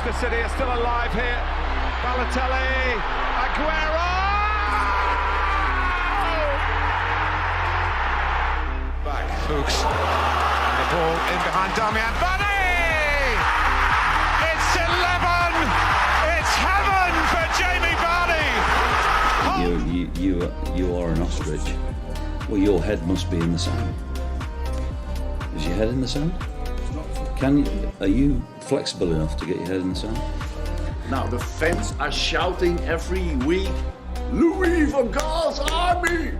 Manchester City are still alive here. Balotelli, Aguero! Back, Fuchs. And the ball in behind Damian Vardy! It's 11! It's heaven for Jamie Vardy! You are an ostrich. Well, your head must be in the sand. Is your head in the sand? Are you flexible enough to get your head in the sand? Now the fans are shouting every week, Louis van Gaal's army!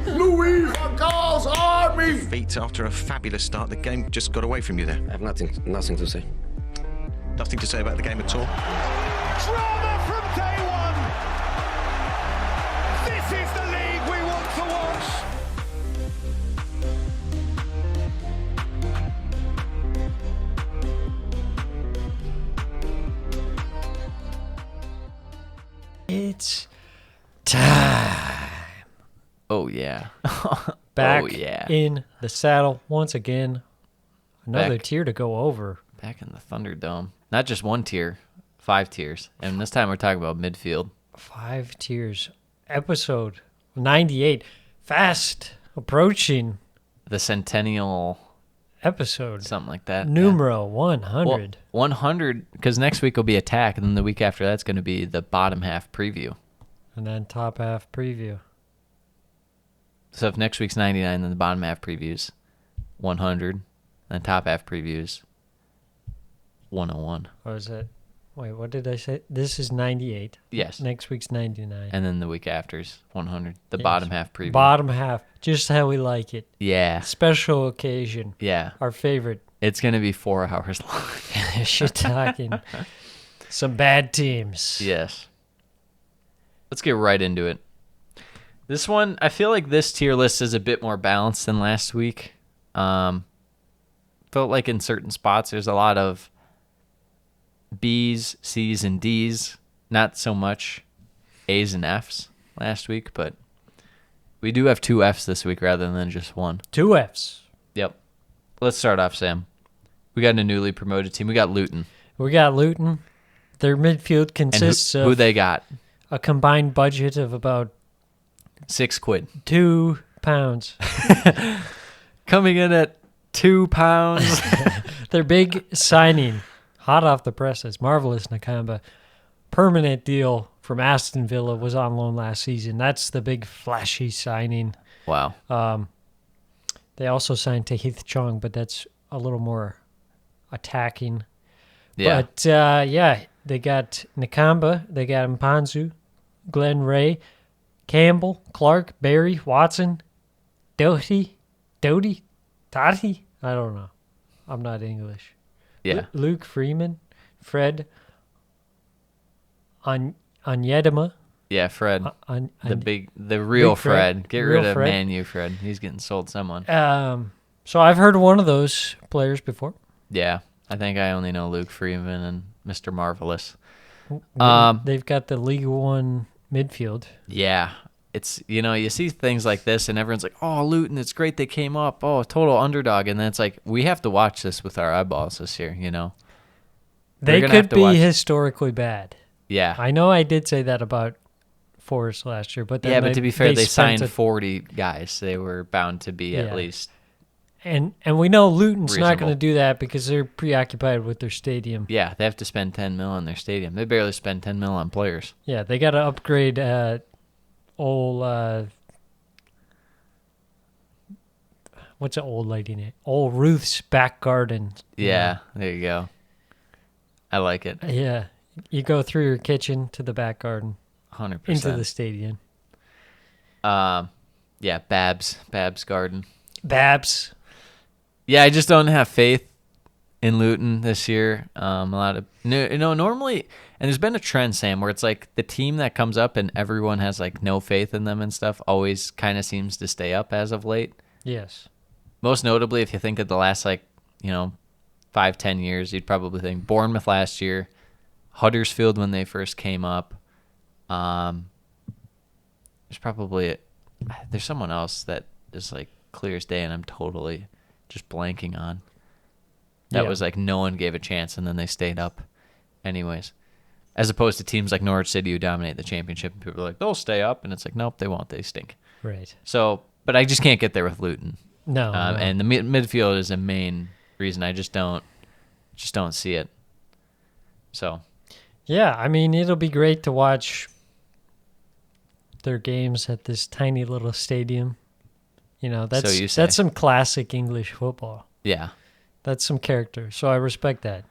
Louis van Gaal's army! Feet after a fabulous start, the game just got away from you there. I have nothing to say. Nothing to say about the game at all. Drama from day one! This is the league we want to watch! It's time. Oh, yeah. Back Oh, yeah. in the saddle once again. Another Back. tier to go over. Back in the Thunderdome. Not just one tier, 5 tiers. And this time we're talking about midfield. 5 tiers. Episode 98. Fast approaching The centennial, episode. something like that. Numero Yeah. 100. Well, 100, because next week will be attack, and then the week after that's going to be the bottom half preview. And then top half preview. So if next week's 99, then the bottom half previews 100, and top half previews 101. Or is it? Wait, what did I say? This is 98. Yes. Next week's 99. And then the week after's 100. The Yes. bottom half preview. Bottom half. Just how we like it. Yeah. Special occasion. Yeah. Our favorite. It's going to be 4 hours long. Shit talking. Some bad teams. Yes. Let's get right into it. This one, I feel like this tier list is a bit more balanced than last week. Felt like in certain spots there's a lot of B's, C's, and D's. Not so much A's and F's last week, but we do have 2 F's this week rather than just 1. 2 F's. Yep. Let's start off, Sam. We got a newly promoted team. We got Luton. We got Luton. Their midfield And consists who of they got? a combined budget of about £6. £2. Coming in at £2. Their big signing, hot off the presses, Marvelous Nakamba, permanent deal from Aston Villa, was on loan last season. That's the big flashy signing. Wow. They also signed Tahith Chong, but that's a little more attacking. Yeah. But, they got Nakamba, they got Mpanzu, Glenn Ray, Campbell, Clark, Barry, Watson, Doty, Tati? I don't know. I'm not English. Yeah. Luke Freeman, Fred, Onyedema. Yeah, Fred. The real Big Fred. Fred. Get Real rid of Fred. Man U Fred. He's getting sold to someone. So I've heard of one of those players before. Yeah. I think I only know Luke Freeman and Mr. Marvelous. They've got the League One midfield. Yeah. It's, you see things like this and everyone's like, oh, Luton, it's great they came up. Oh, total underdog. And then it's like, we have to watch this with our eyeballs this year, They gonna have could to be watch- historically bad. Yeah. I know I did say that about Forest last year, but then Yeah, but to be fair, they spent signed 40 guys. They were bound to be Yeah. at least. And we know Luton's not Reasonable. going to do that because they're preoccupied with their stadium. Yeah, they have to spend 10 mil on their stadium. They barely spend 10 mil on players. Yeah, they got to upgrade old what's an old lady name? Old Ruth's back garden. Yeah, there you go. I like it. Yeah. You go through your kitchen to the back garden 100%. into the stadium. Yeah, Babs Garden. Babs. Yeah, I just don't have faith in Luton this year. A lot of normally, and there's been a trend, Sam, where it's like the team that comes up and everyone has like no faith in them and stuff always kind of seems to stay up as of late. Yes. Most notably, if you think of the last 5-10 years, you'd probably think Bournemouth last year, Huddersfield when they first came up. There's someone else that is like clear as day, and I'm totally just blanking on. That was like no one gave a chance, and then they stayed up. anyways. As opposed to teams like Norwich City who dominate the championship, and people are like, they'll stay up, and it's like, nope, they won't. They stink. Right. So, but I just can't get there with Luton. No. No. And the midfield is a main reason. I just don't see it. So, Yeah, I mean, it'll be great to watch their games at this tiny little stadium. That's some classic English football. yeah. That's some character. So I respect that.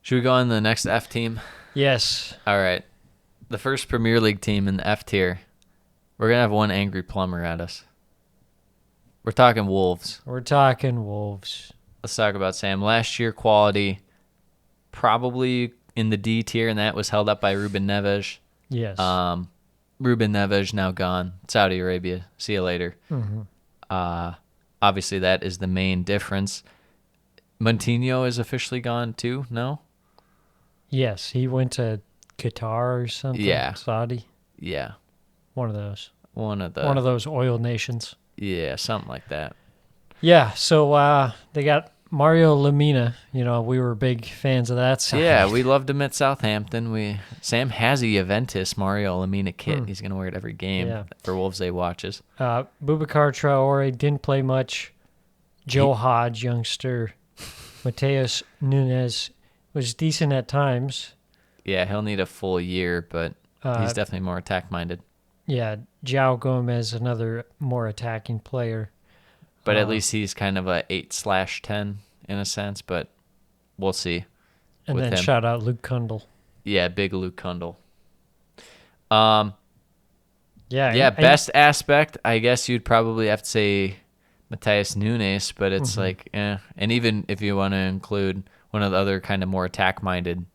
Should we go on to the next F team? Yes. All right. The first Premier League team in the F tier. We're going to have one angry plumber at us. We're talking Wolves. We're talking Wolves. Let's talk about Sam. Last year, quality probably in the D tier, and that was held up by Ruben Neves. Yes. Ruben Neves now gone. Saudi Arabia. See you later. Mm-hmm. Obviously, that is the main difference. Montinho is officially gone too, no? Yes, he went to Qatar or something. Yeah. Saudi. Yeah. One of those. One of those oil nations. Yeah, something like that. Yeah, so they got Mario Lemina. We were big fans of that side. Yeah, we loved him at Southampton. Sam has a Juventus Mario Lemina kit. He's going to wear it every game for Wolves Day watches. Boubacar Traore didn't play much. Joe Hodge, youngster. Mateus Nunes was decent at times. Yeah, he'll need a full year, but he's definitely more attack-minded. Yeah, João Gomez, another more attacking player. But at least he's kind of a 8/10 in a sense, but we'll see. And then him. shout out Luke Kundle. Yeah, big Luke Kundle. Yeah, best aspect, I guess you'd probably have to say Mateus Nunes, but it's like, And even if you want to include one of the other kind of more attack-minded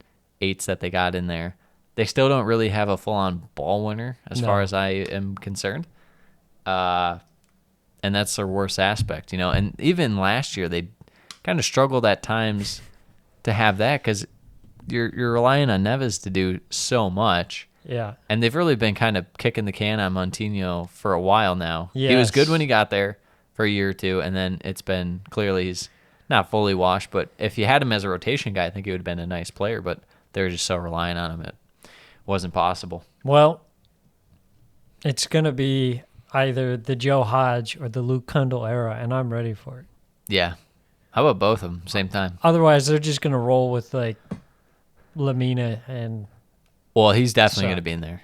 8s that they got in there, they still don't really have a full-on ball winner as far as I am concerned. And that's their worst aspect, And even last year, they kind of struggled at times to have that because you're relying on Neves to do so much. Yeah. And they've really been kind of kicking the can on Montinho for a while now. Yes. He was good when he got there for a year or two, and then it's been clearly he's not fully washed. But if you had him as a rotation guy, I think he would have been a nice player, but they're just so reliant on him it wasn't possible. Well, it's going to be either the Joe Hodge or the Luke Kundle era, and I'm ready for it. Yeah. How about both of them same time? Otherwise, they're just going to roll with, like, Lamina and... Well, he's definitely going to be in there.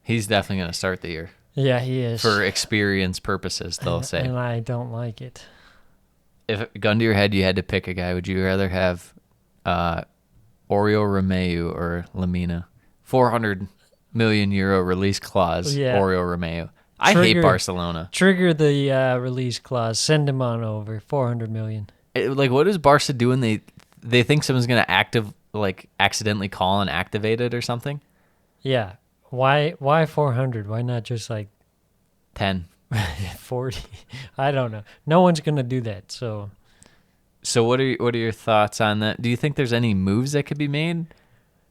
He's definitely going to start the year. Yeah, he is. For experience purposes, they'll say. And I don't like it. If gun to your head, you had to pick a guy, would you rather have Oriol Romeu or Lamina? 400 million euro release clause, Oriol Romeu. I hate Barcelona. Trigger the release clause. Send him on over. 400 million. What does Barca do when they think someone's going to accidentally call and activate it or something? Yeah. Why 400? Why not just like 10? 40? I don't know. No one's going to do that. So what are your thoughts on that? Do you think there's any moves that could be made?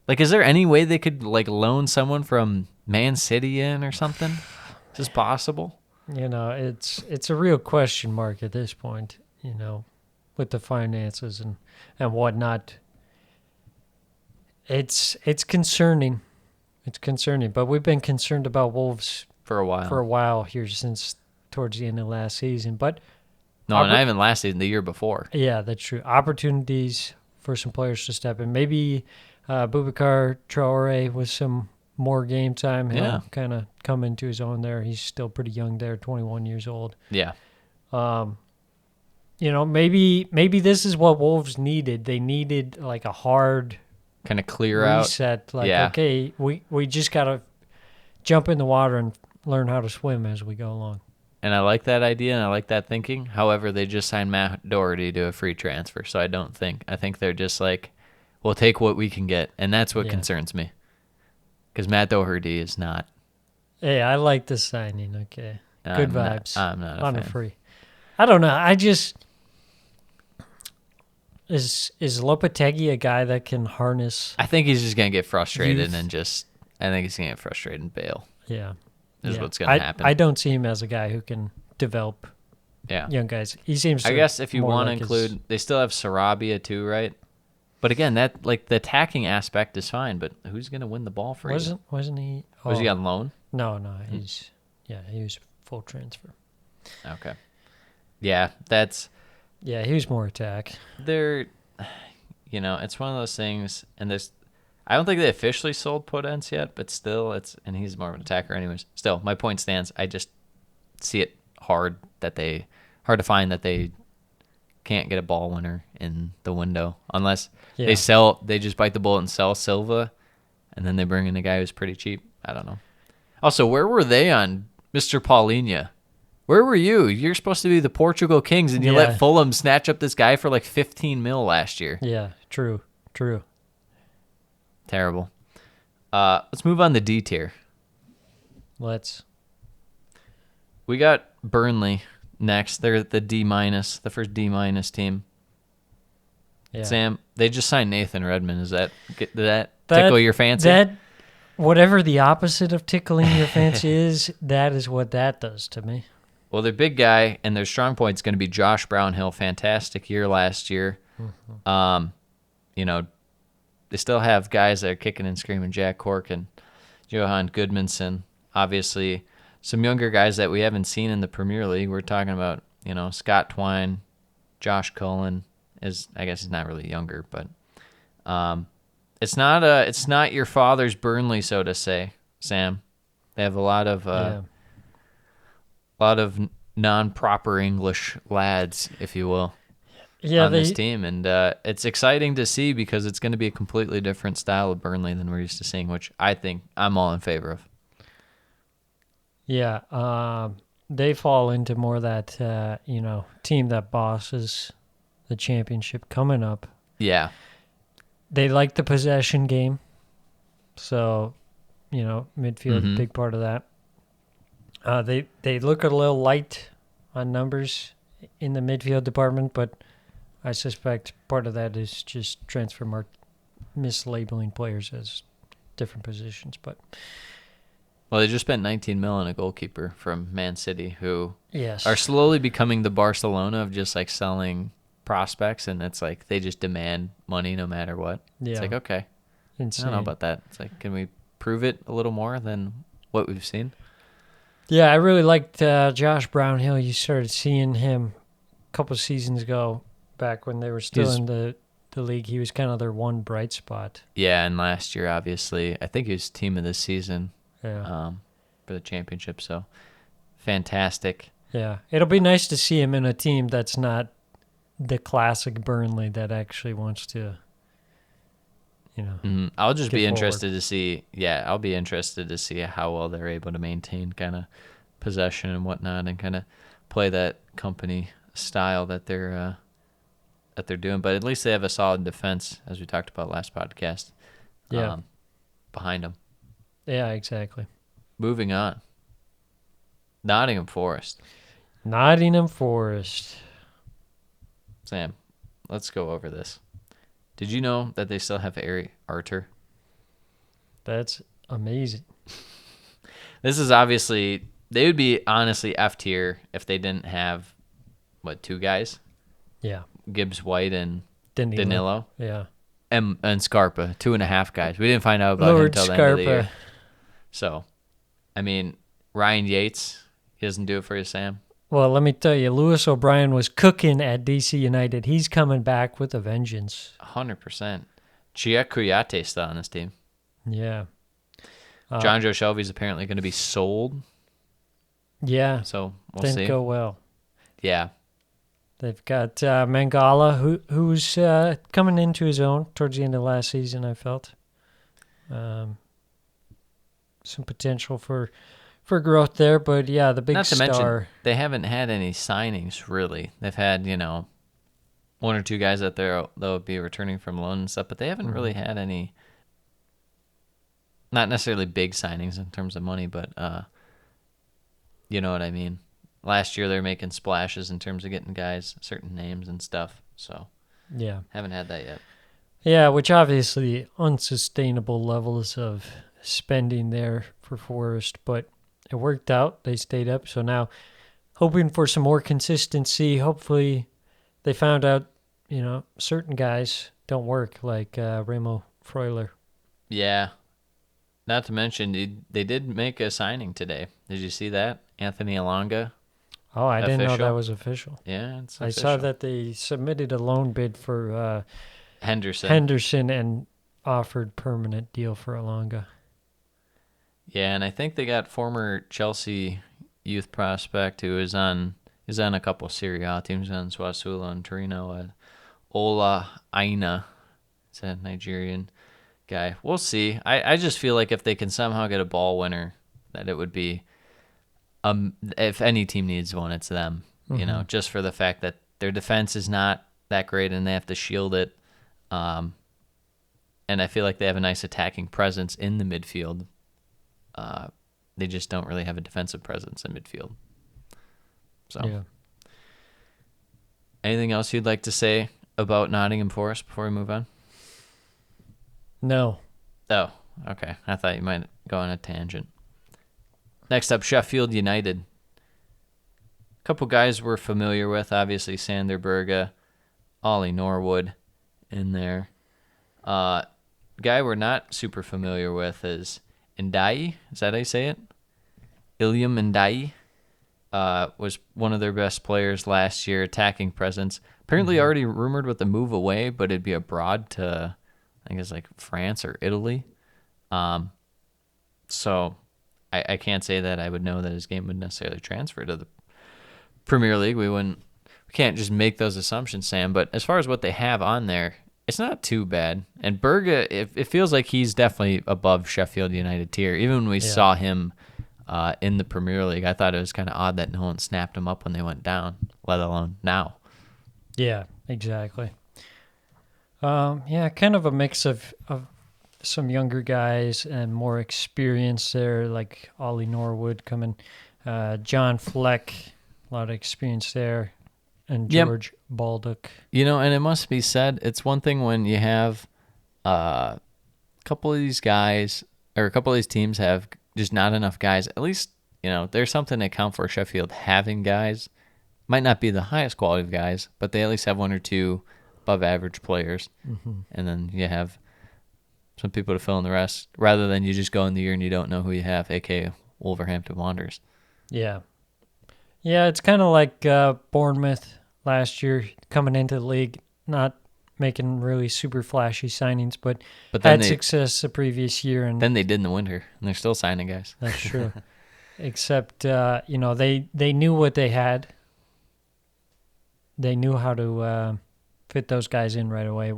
Like, is there any way they could loan someone from Man City in or something? Is this possible? It's a real question mark at this point, with the finances and whatnot. It's concerning. It's concerning, but we've been concerned about Wolves for a while here since towards the end of last season. But not even last season, the year before. Yeah, that's true. Opportunities for some players to step in. Maybe Boubacar Traore with some more game time. He'll kind of come into his own there. He's still pretty young there, 21 years old. Yeah. Maybe this is what Wolves needed. They needed like a hard kind of clear reset. Okay, we just got to jump in the water and learn how to swim as we go along. And I like that idea and I like that thinking. However, they just signed Matt Doherty to a free transfer, so I think they're just like, we'll take what we can get, and that's what concerns me. Because Matt Doherty is not. Hey, I like this signing. Okay, good vibes. I'm not on a free. I don't know. I just is Lopetegui a guy that can harness? I think he's just gonna get frustrated and I think he's gonna get frustrated and bail. Yeah, is what's gonna happen. I don't see him as a guy who can develop. Young guys. He seems. I guess if you want to include, they still have Sarabia too, right? But again, that like the attacking aspect is fine, but who's going to win the ball for you? Wasn't he? Was he on loan? No, he was full transfer. Okay. Yeah, that's Yeah, he was more attack. they're it's one of those things, and there's I don't think they officially sold Podence yet, but still and he's more of an attacker anyways. Still, my point stands. I just see it hard to find that they can't get a ball winner in the window unless they just bite the bullet and sell Silva, and then they bring in a guy who's pretty cheap. I don't know. Also, where were they on Mr. Paulinho? Where were you? You're supposed to be the Portugal Kings, and you let Fulham snatch up this guy for like 15 mil last year. Yeah, true. Terrible. Let's move on to D tier. We got Burnley next. They're the D-, the first D- team. Yeah. Sam, they just signed Nathan Redmond. Did that tickle your fancy? That, whatever the opposite of tickling your fancy is, that is what that does to me. Well, their big guy and their strong point is going to be Josh Brownhill. Fantastic year last year. Mm-hmm. They still have guys that are kicking and screaming. Jack Cork and Johan Goodmanson. Obviously, some younger guys that we haven't seen in the Premier League. We're talking about, Scott Twine, Josh Cullen. I guess he's not really younger, but it's not your father's Burnley, so to say, Sam. They have a lot of non-proper English lads, if you will, on this team, and it's exciting to see because it's going to be a completely different style of Burnley than we're used to seeing, which I think I'm all in favor of. Yeah, they fall into more that team that bosses the championship coming up. Yeah, they like the possession game, so midfield, big part of that. They look a little light on numbers in the midfield department, but I suspect part of that is just transfer mislabeling players as different positions. But well, they just spent 19 mil on a goalkeeper from Man City, who yes, are slowly becoming the Barcelona of just like selling prospects, and it's like they just demand money no matter what. Yeah. It's like, okay, insane. I don't know about that. It's like, can we prove it a little more than what we've seen? Yeah, I really liked Josh Brownhill. You started seeing him a couple of seasons ago, back when they were still in the league. He was kind of their one bright spot. Yeah, and last year, obviously, I think he was team of the season for the championship, so fantastic. Yeah, it'll be nice to see him in a team that's not the classic Burnley that actually wants to, I'll just be interested forward. to see. Yeah, I'll be interested to see how well they're able to maintain kind of possession and whatnot, and kind of play that company style that they're doing. But at least they have a solid defense, as we talked about last podcast. Yeah, behind them. Yeah, exactly. Moving on. Nottingham Forest. Sam, let's go over this. Did you know that they still have Ari Arter? That's amazing. This is obviously, they would be honestly F tier if they didn't have, two guys? Yeah. Gibbs White and Danilo. Danilo. Yeah. And Scarpa, 2.5 guys. We didn't find out about him Lord until the end of the Scarpa. year. So, I mean, Ryan Yates, he doesn't do it for you, Sam. Well, let me tell you, Lewis O'Brien was cooking at DC United. He's coming back with a vengeance. 100%. Chia Kouyate's still on this team. Yeah. John Joe Shelby's apparently going to be sold. Yeah. So we'll Didn't see. go well. Yeah. They've got Mangala, who's coming into his own towards the end of last season, I felt. Some potential for growth there, but yeah, the big Not to star. mention, they haven't had any signings, really. They've had, one or two guys that they'll be returning from loan and stuff, but they haven't really had any, not necessarily big signings in terms of money, but you know what I mean. Last year, they're making splashes in terms of getting guys certain names and stuff, so Yeah. haven't had that yet. Yeah, which obviously unsustainable levels of spending there for Forest, but it worked out. They stayed up, so now hoping for some more consistency. Hopefully they found out, certain guys don't work like Remo Freuler. Yeah. Not to mention, they did make a signing today. Did you see that? Anthony Alonga. Oh, I didn't know that Official? was official. Yeah, it's I official. saw that they submitted a loan bid for Henderson. and offered permanent deal for Alonga. Yeah, and I think they got former Chelsea youth prospect who is on a couple Serie A teams on Swasula and Torino. Ola Aina. It's a Nigerian guy. We'll see. I just feel like if they can somehow get a ball winner, that it would be if any team needs one, it's them. You know, just for the fact that their defense is not that great and they have to shield it. And I feel like they have a nice attacking presence in the midfield. They just don't really have a defensive presence in midfield. So, Yeah. anything else you'd like to say about Nottingham Forest before we move on? No. Oh, okay. I thought you might go on a tangent. Next up, Sheffield United. A couple guys we're familiar with, obviously Sander Berge, Ollie Norwood in there. Guy we're not super familiar with is Ndiaye. Is that how you say it? Iliam Ndiaye was one of their best players last year, attacking presence. Apparently already rumored with the move away, but it'd be abroad to, I think it's like France or Italy. So I can't say that I would know that his game would necessarily transfer to the Premier League. We can't just make those assumptions, Sam. But as far as what they have on there, it's not too bad. And Berge, it feels like he's definitely above Sheffield United tier. Even when we saw him in the Premier League, I thought it was kind of odd that no one snapped him up when they went down, let alone now. Yeah, exactly. Kind of a mix of some younger guys and more experience there, like Ollie Norwood coming, John Fleck, a lot of experience there, and George Baldock. You know, and it must be said, it's one thing when you have a couple of these guys, or a couple of these teams have just not enough guys. At least, you know, there's something to account for Sheffield having guys. Might not be the highest quality of guys, but they at least have one or two above average players. And then you have some people to fill in the rest, rather than you just go in the year and you don't know who you have, aka Wolverhampton Wanderers. Yeah. Yeah, it's kind of like Bournemouth last year, coming into the league, not making really super flashy signings, but then had success the previous year. And then they did in the winter, and they're still signing guys. That's true. Except, they knew what they had. They knew how to fit those guys in right away.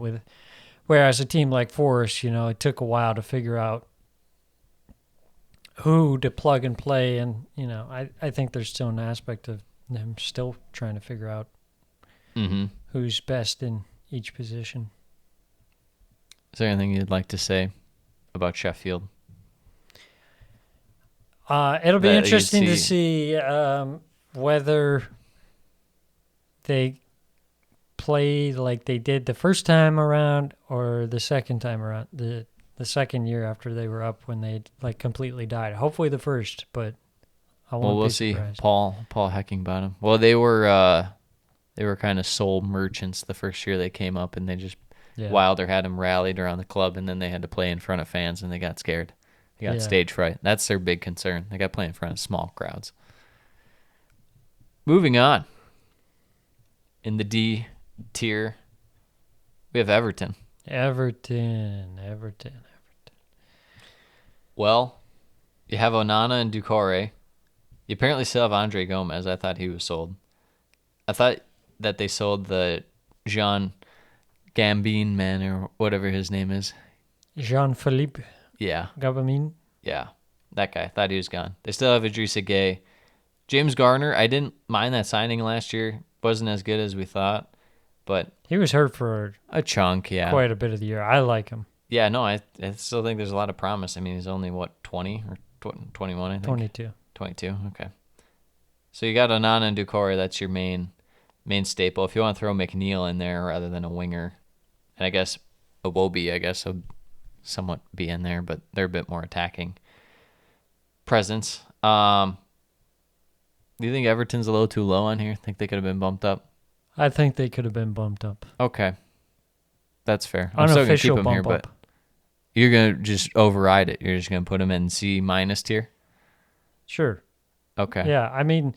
Whereas a team like Forest, it took a while to figure out who to plug and play. And, I think there's still an aspect of them still trying to figure out who's best in each position. Is there anything you'd like to say about Sheffield? It'll be interesting to see whether they play like they did the first time around or the second time around, the second year after they were up when they completely died. Hopefully the first, but I won't we'll be see. surprised. Paul Heckingbottom. Well, they were kind of sole merchants the first year they came up, and they just Wilder had them rallied around the club, and then they had to play in front of fans, and they got scared. They got stage fright. That's their big concern. They got to play in front of small crowds. Moving on. In the D tier, we have Everton. Everton. Well, you have Onana and Doucouré. You apparently still have Andre Gomez. I thought he was sold. I thought that they sold the Jean Gambin man, or whatever his name is. Jean-Philippe Yeah. Gabamine. Yeah, that guy. Thought he was gone. They still have Idrissa Gueye. James Garner, I didn't mind that signing last year. Wasn't as good as we thought, but He was hurt for a chunk, yeah. quite a bit of the year. I like him. Yeah, no, I still think there's a lot of promise. I mean, he's only, 20 or 21, I think? 22. 22, okay. So you got Onana and Doucouré. That's your main staple. If you want to throw McNeil in there rather than a winger, and I guess Iwobi, will somewhat be in there, but they're a bit more attacking presence. Do you think Everton's a little too low on here? Think they could have been bumped up? I think they could have been bumped up. Okay. That's fair. I'm still going to keep Unofficial him here, bump but up. you're going to just override it. You're just going to put him in C- tier? Sure. Okay. Yeah, I mean,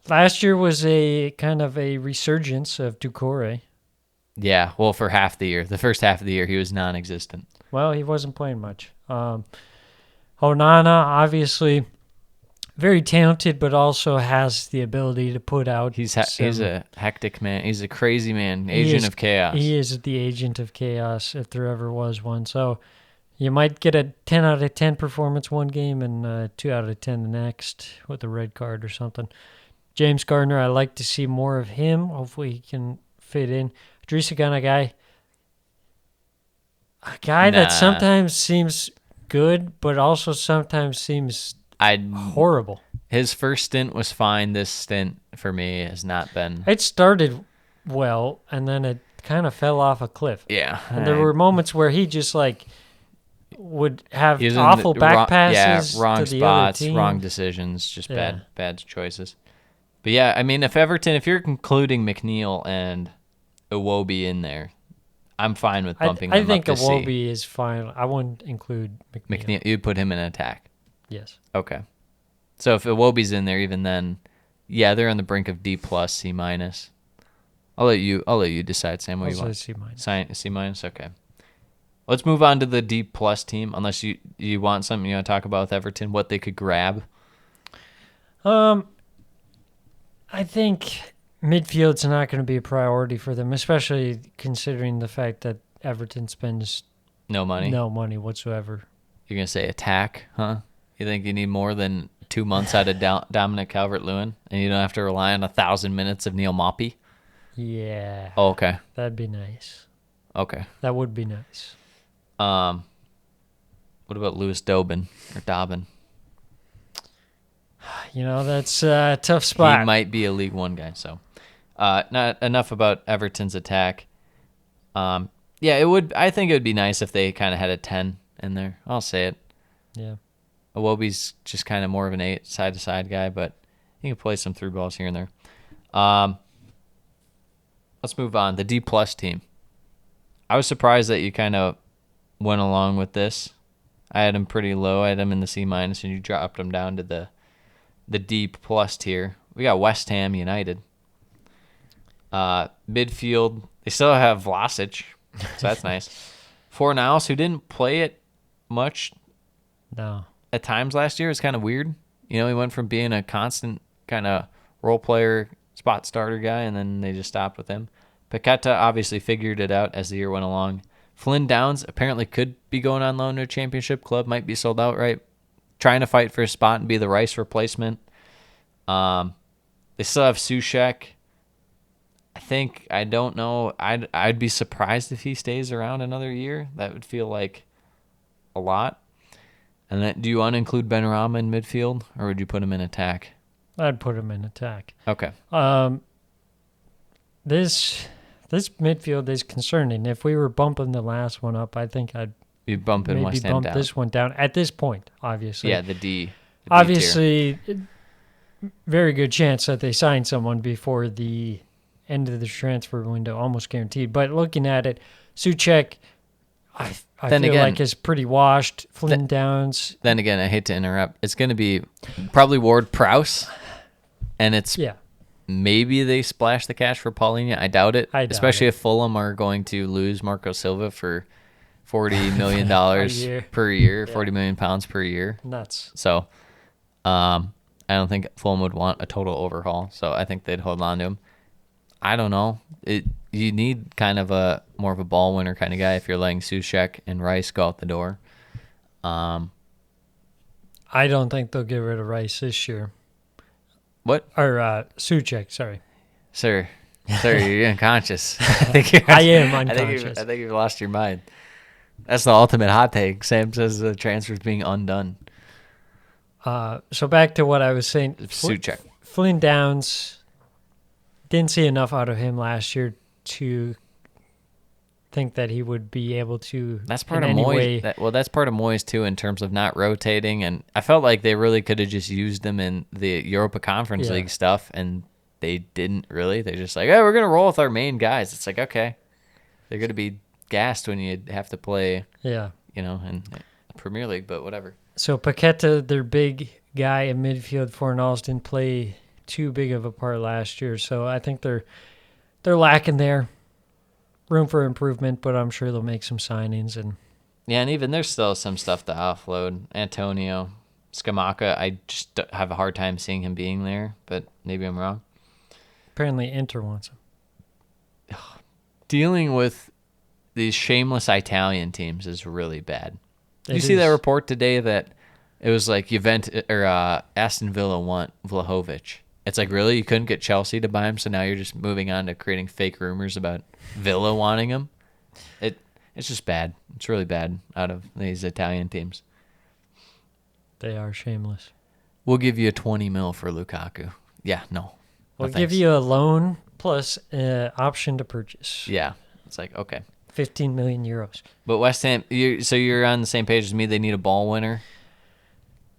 last year was a kind of a resurgence of Doucouré. Yeah, well, for half the year. The first half of the year, he was non-existent. Well, he wasn't playing much. Onana, obviously, very talented, but also has the ability to put out. He's a hectic man. He's a crazy man, agent of chaos. He is the agent of chaos, if there ever was one. So you might get a 10 out of 10 performance one game and 2 out of 10 the next with a red card or something. James Gardner, I like to see more of him. Hopefully he can fit in. Idrissa Gana guy. A guy that sometimes seems good, but also sometimes seems horrible. His first stint was fine. This stint for me has not been. It started well, and then it kind of fell off a cliff. Yeah, And there were moments where he just would have he was awful in the back passes wrong to the spots, other team. wrong decisions, just Yeah. bad choices. But yeah, I mean, if you're including McNeil and Iwobi in there, I'm fine with bumping I them think up to C. Iwobi is fine. I wouldn't include McNeil. You'd put him in attack. Yes. Okay. So if Iwobi's in there, even then, yeah, they're on the brink of D plus, C minus. I'll let you decide, Sam. What you want? C minus. C minus. Okay. Let's move on to the D plus team. Unless you want something you want to talk about with Everton, what they could grab. I think midfield's not going to be a priority for them, especially considering the fact that Everton spends No money. no money whatsoever. You're gonna say attack, huh? You think you need more than 2 months out of Dominic Calvert-Lewin, and you don't have to rely on 1,000 minutes of Neil Maupay? Yeah. Oh, okay. That'd be nice. Okay. That would be nice. What about Lewis Dobbin or Dobbin? That's a tough spot. He might be a League One guy. So, not enough about Everton's attack. Yeah, it would. I think it would be nice if they kind of had a 10 in there. I'll say it. Yeah. Iwobi's just kind of more of an 8 side-to-side guy, but he can play some through balls here and there. Let's move on. The D plus team. I was surprised that you kind of went along with this. I had him pretty low. I had him in the C minus, and you dropped him down to the D plus tier. We got West Ham United. Midfield, they still have Vlasic, so that's nice. Fornals, who didn't play it much No. at times last year, is kind of weird. He went from being a constant kind of role player, spot starter guy, and then they just stopped with him. Paqueta obviously figured it out as the year went along. Flynn Downs apparently could be going on loan to a championship club, might be sold out, right? Trying to fight for a spot and be the Rice replacement. They still have Soucek. I don't know. I'd be surprised if he stays around another year. That would feel like a lot. And then, do you want to include Benrahma in midfield, or would you put him in attack? I'd put him in attack. Okay. This midfield is concerning. If we were bumping the last one up, I think I'd You bumping maybe West Ham bump down. this one down at this point, obviously. Yeah, the D. The D obviously, very good chance that they sign someone before the end of the transfer window, almost guaranteed. But looking at it, Soucek, I Then feel again- like is pretty washed. Flynn Downs, Then again, I hate to interrupt. It's going to be probably Ward-Prowse, and it's yeah. maybe they splash the cash for Paulinho. I doubt it, I doubt especially it. if Fulham are going to lose Marco Silva for $40 million year. per year, £40 million per year. Nuts. So I don't think Fulham would want a total overhaul, so I think they'd hold on to him. I don't know. You need kind of a more of a ball winner kind of guy if you're letting Soucek and Rice go out the door. I don't think they'll get rid of Rice this year. What? Or Soucek, sorry. Sir, you're unconscious. I I am unconscious. I think you've lost your mind. That's the ultimate hot take. Sam says the transfer's being undone. So back to what I was saying. Soucek. Flynn Downs, didn't see enough out of him last year to think that he would be able to. That's part in of any Moyes. way- That's part of Moyes too, in terms of not rotating. And I felt like they really could have just used them in the Europa Conference Yeah. League stuff, and they didn't really. They're just like, "Oh, we're gonna roll with our main guys." It's like, okay, they're gonna be gassed when you have to play, Yeah. in the Premier League, but whatever. So Paqueta, their big guy in midfield for Fornals, didn't play too big of a part last year, so I think they're lacking there. Room for improvement, but I'm sure they'll make some signings. And Yeah, and even there's still some stuff to offload. Antonio, Scamacca, I just have a hard time seeing him being there, but maybe I'm wrong. apparently Inter wants him. Dealing with these shameless Italian teams is really bad. Did you It see that is. report today that it was like Juventus or Aston Villa want Vlahovic? It's like, really? You couldn't get Chelsea to buy him, so now you're just moving on to creating fake rumors about Villa wanting him? It's just bad. It's really bad out of these Italian teams. They are shameless. We'll give you a 20 mil for Lukaku. Yeah, no. We'll No give thanks. you a loan plus option to purchase. Yeah, it's like, okay. 15 million euros. But West Ham, you're on the same page as me. They need a ball winner.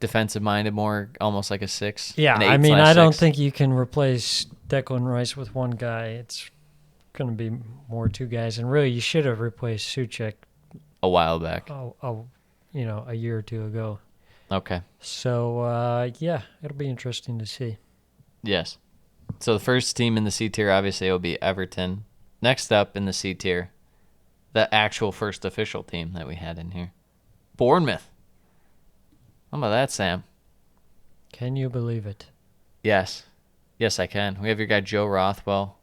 Defensive minded, more almost like a 6. Yeah, an I mean, I 8/6. don't think you can replace Declan Rice with one guy. It's going to be more two guys. And really, you should have replaced Suchek A while back. a year or two ago. Okay. So, yeah, it'll be interesting to see. Yes. So the first team in the C tier obviously will be Everton. Next up in the C tier, the actual first official team that we had in here, Bournemouth. How about that, Sam? Can you believe it? Yes. Yes, I can. We have your guy Joe Rothwell.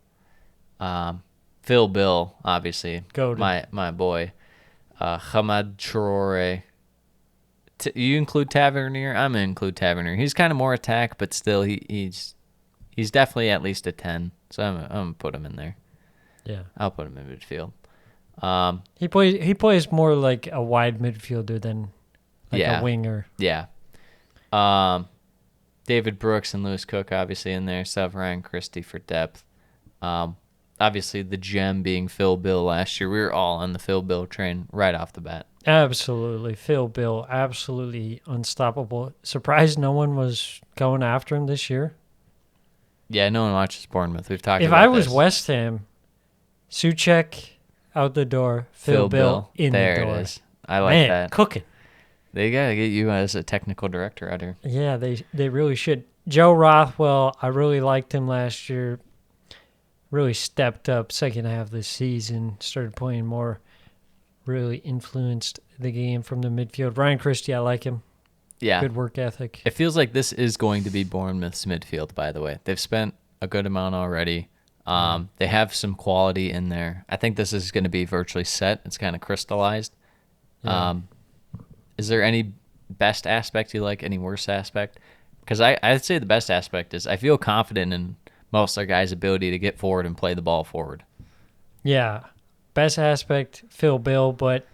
Phil Bill, obviously. Goated. My boy. Hamad Traore. You include Tavernier? I'm going to include Tavernier. He's kind of more attack, but still he's definitely at least a 10. So I'm going to put him in there. Yeah. I'll put him in midfield. He plays more like a wide midfielder than like Yeah. a winger. Yeah. David Brooks and Lewis Cook obviously in there. So Ryan Christie for depth. Obviously the gem being Phil Bill last year. We were all on the Phil Bill train right off the bat. Absolutely. Phil Bill, absolutely unstoppable. Surprised no one was going after him this year. Yeah, no one watches Bournemouth. We've talked If about I was this. West Ham, Suchek out the door, Phil Bill in there the door. it is. I like Man, that. cooking. They got to get you as a technical director out here. Yeah, they really should. Joe Rothwell, I really liked him last year. Really stepped up second half of the season, started playing more, really influenced the game from the midfield. Ryan Christie, I like him. Yeah. Good work ethic. It feels like this is going to be Bournemouth's midfield, by the way. They've spent a good amount already. They have some quality in there. I think this is going to be virtually set. It's kind of crystallized. Yeah. Is there any best aspect you like, any worst aspect? Because I'd say the best aspect is I feel confident in most of their guys' ability to get forward and play the ball forward. Yeah. Best aspect, Phil Bill, but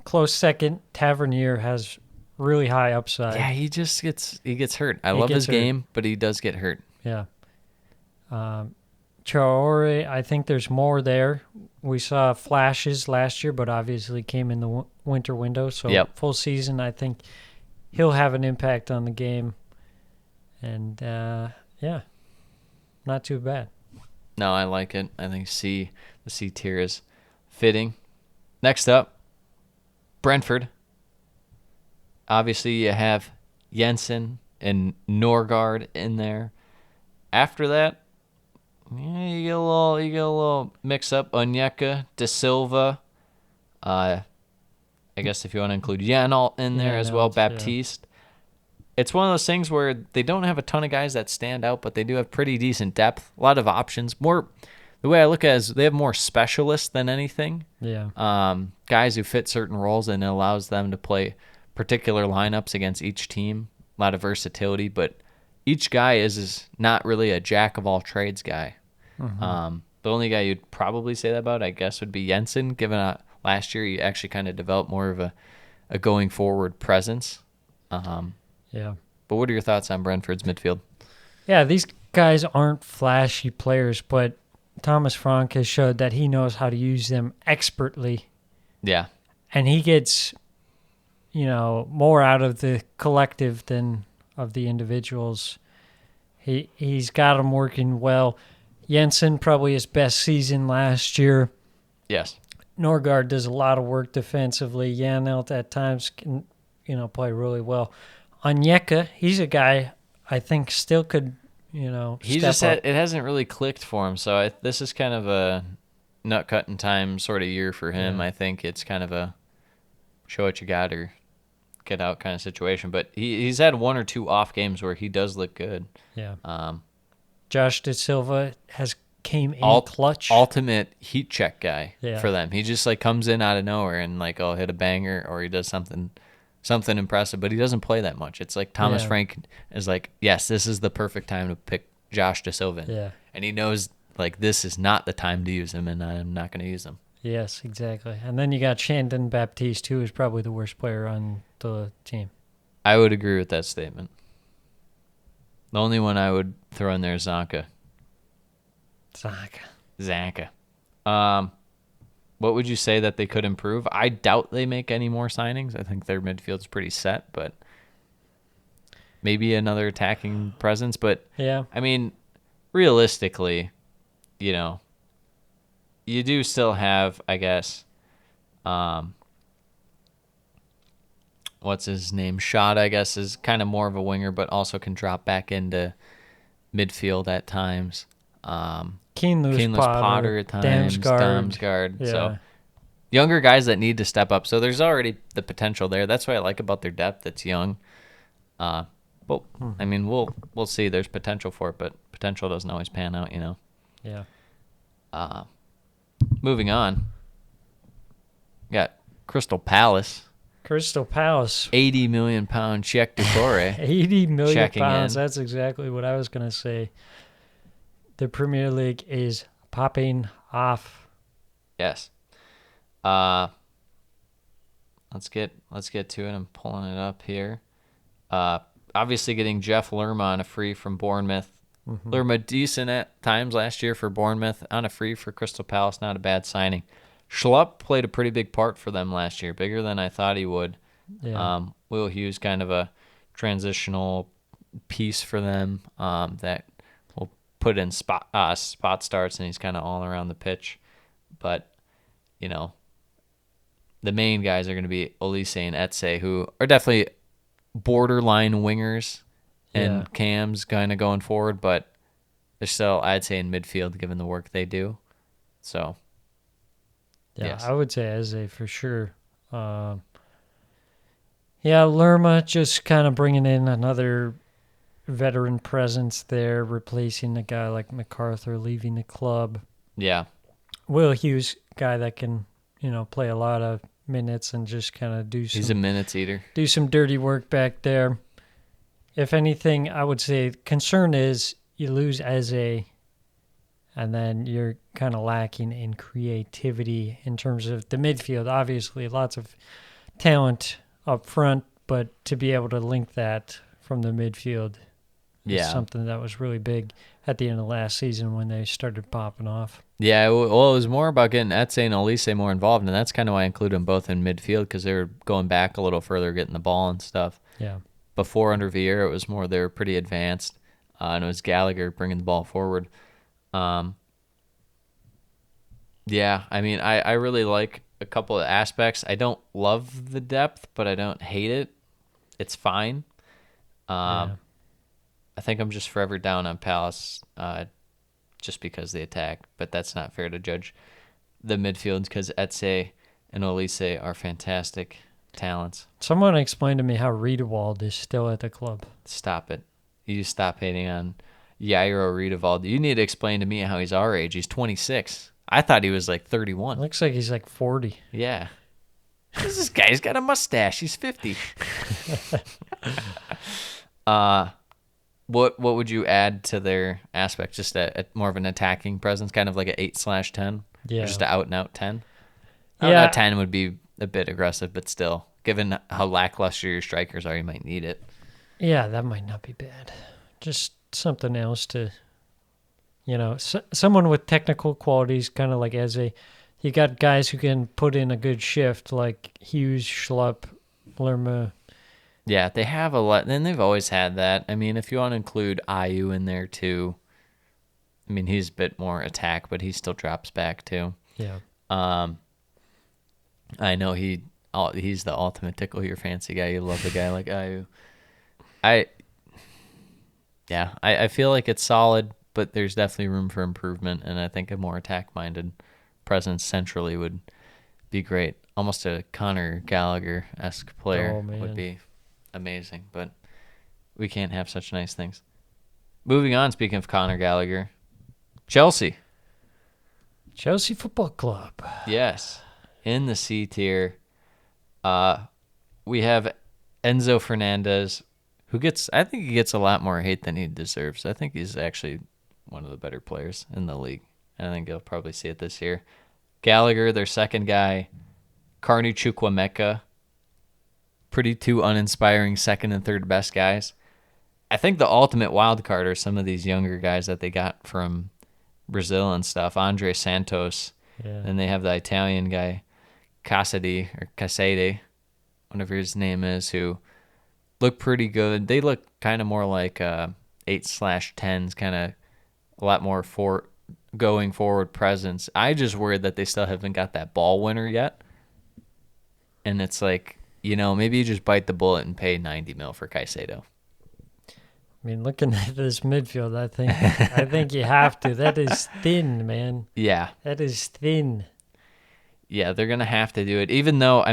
close second, Tavernier has really high upside. Yeah, he gets hurt. I He love gets his hurt. game, but he does get hurt. Yeah. Traore, I think there's more there. We saw flashes last year, but obviously came in the winter window. So Yep. full season, I think he'll have an impact on the game. And, yeah, not too bad. No, I like it. I think the C tier is fitting. Next up, Brentford. Obviously, you have Jensen and Norgard in there. After that, yeah, you get a little mix up. Onyeka, De Silva. I guess if you want to include Janalt in there as well, Janelt, yeah. Baptiste. It's one of those things where they don't have a ton of guys that stand out, but they do have pretty decent depth, a lot of options. More, the way I look at it is they have more specialists than anything. Yeah. Guys who fit certain roles, and it allows them to play particular lineups against each team. A lot of versatility, but each guy is not really a jack of all trades guy. The only guy you'd probably say that about, I guess, would be Jensen, given last year he actually kind of developed more of a going forward presence. Yeah. But what are your thoughts on Brentford's midfield? Yeah, these guys aren't flashy players, but Thomas Frank has showed that he knows how to use them expertly. Yeah. And he gets, more out of the collective than of the individuals. He's got them working well. Jensen, probably his best season last year. Yes. Norgard does a lot of work defensively. Janelt at times can, play really well. Onyeka, he's a guy I think still could, He step just up. it hasn't really clicked for him. So this is kind of a nut cutting time sort of year for him. Yeah. I think it's kind of a show what you got or get out kind of situation. But he's had 1 or 2 off games where he does look good. Yeah. Josh De Silva came in clutch. Ultimate heat check guy Yeah. for them. He just like comes in out of nowhere and like hit a banger or he does something impressive, but he doesn't play that much. It's like Thomas Frank is like, yes, this is the perfect time to pick Josh De Silva. Yeah. And he knows like this is not the time to use him and I'm not going to use him. Yes, exactly. And then you got Shandon Baptiste, who is probably the worst player on the team. I would agree with that statement. The only one I would throw in there is Zanka. What would you say that they could improve? I doubt they make any more signings. I think their midfield's pretty set, but maybe another attacking presence. But Yeah. I mean, realistically, you do still have, I guess, what's his name? Schott, I guess, is kind of more of a winger, but also can drop back into midfield at times. Keenless Potter at times, Damsgaard. Yeah. So younger guys that need to step up. So there's already the potential there. That's what I like about their depth. It's young. But I mean, we'll see. There's potential for it, but potential doesn't always pan out, Yeah. Moving on. Got Crystal Palace. Crystal Palace, 80 million pound Czech Ducore. 80 million Checking pounds. in. That's exactly what I was going to say. The Premier League is popping off. Yes. Let's get to it. I'm pulling it up here. Obviously getting Jeff Lerma on a free from Bournemouth. Lerma decent at times last year for Bournemouth, on a free for Crystal Palace, not a bad signing. Schlupp played a pretty big part for them last year, bigger than I thought he would. Yeah. Will Hughes kind of a transitional piece for them that will put in spot starts, and he's kind of all around the pitch. But, the main guys are going to be Olise and Etse, who are definitely borderline wingers and cams kind of going forward, but they're still, I'd say, in midfield given the work they do. So, yes. I would say Eze for sure. Lerma just kind of bringing in another veteran presence there, replacing a guy like MacArthur leaving the club. Yeah. Will Hughes, guy that can, play a lot of minutes and just kind of He's a minutes eater. do some dirty work back there. If anything, I would say concern is you lose Eze, and then you're kind of lacking in creativity in terms of the midfield. Obviously, lots of talent up front, but to be able to link that from the midfield is something that was really big at the end of last season when they started popping off. Yeah, well, it was more about getting Etse and Olise more involved, and that's kind of why I include them both in midfield, because they were going back a little further, getting the ball and stuff. Yeah. Before under Vieira, it was more they were pretty advanced, and it was Gallagher bringing the ball forward. Yeah, I mean, I really like a couple of aspects. I don't love the depth, but I don't hate it. It's fine. I think I'm just forever down on Palace just because they attack, but that's not fair to judge the midfield because Etse and Olise are fantastic talents. Someone explained to me how Riedewald is still at the club. Stop it. You stop hating on Jairo Riedewald. You need to explain to me how he's our age. He's 26. I thought he was like 31. Looks like he's like 40. Yeah. This guy, he's got a mustache. He's 50. What would you add to their aspect? Just a more of an attacking presence, kind of like an 8/10? Yeah. Or just an out-and-out 10? Out 10 would be a bit aggressive, but still, given how lackluster your strikers are, you might need it. Yeah, that might not be bad. Just something else to, someone with technical qualities, kind of like Eze. You got guys who can put in a good shift, like Hughes, Schlupp, Lerma. Yeah, they have a lot, and they've always had that. I mean, if you want to include Ayew in there too, I mean, he's a bit more attack, but he still drops back too. Yeah. I know he's the ultimate tickle your fancy guy. You love the guy like I feel like it's solid, but there's definitely room for improvement, and I think a more attack-minded presence centrally would be great. Almost a Conor Gallagher-esque player would be amazing, but we can't have such nice things. Moving on, speaking of Conor Gallagher, Chelsea Football Club. Yes, in the C tier, we have Enzo Fernandez, I think he gets a lot more hate than he deserves. I think he's actually one of the better players in the league. I think you'll probably see it this year. Gallagher, their second guy, Carney Chukwuemeka, pretty two uninspiring second and third best guys. I think the ultimate wild card are some of these younger guys that they got from Brazil and stuff. Andre Santos, and they have the Italian guy, Casade, whatever his name is, who look pretty good. They look kind of more like 8/10s, kind of a lot more going forward presence. I just worried that they still haven't got that ball winner yet. And it's like, maybe you just bite the bullet and pay 90 mil for Caicedo. I mean, looking at this midfield, I think you have to. That is thin, man. Yeah. That is thin. Yeah, they're going to have to do it. Even though,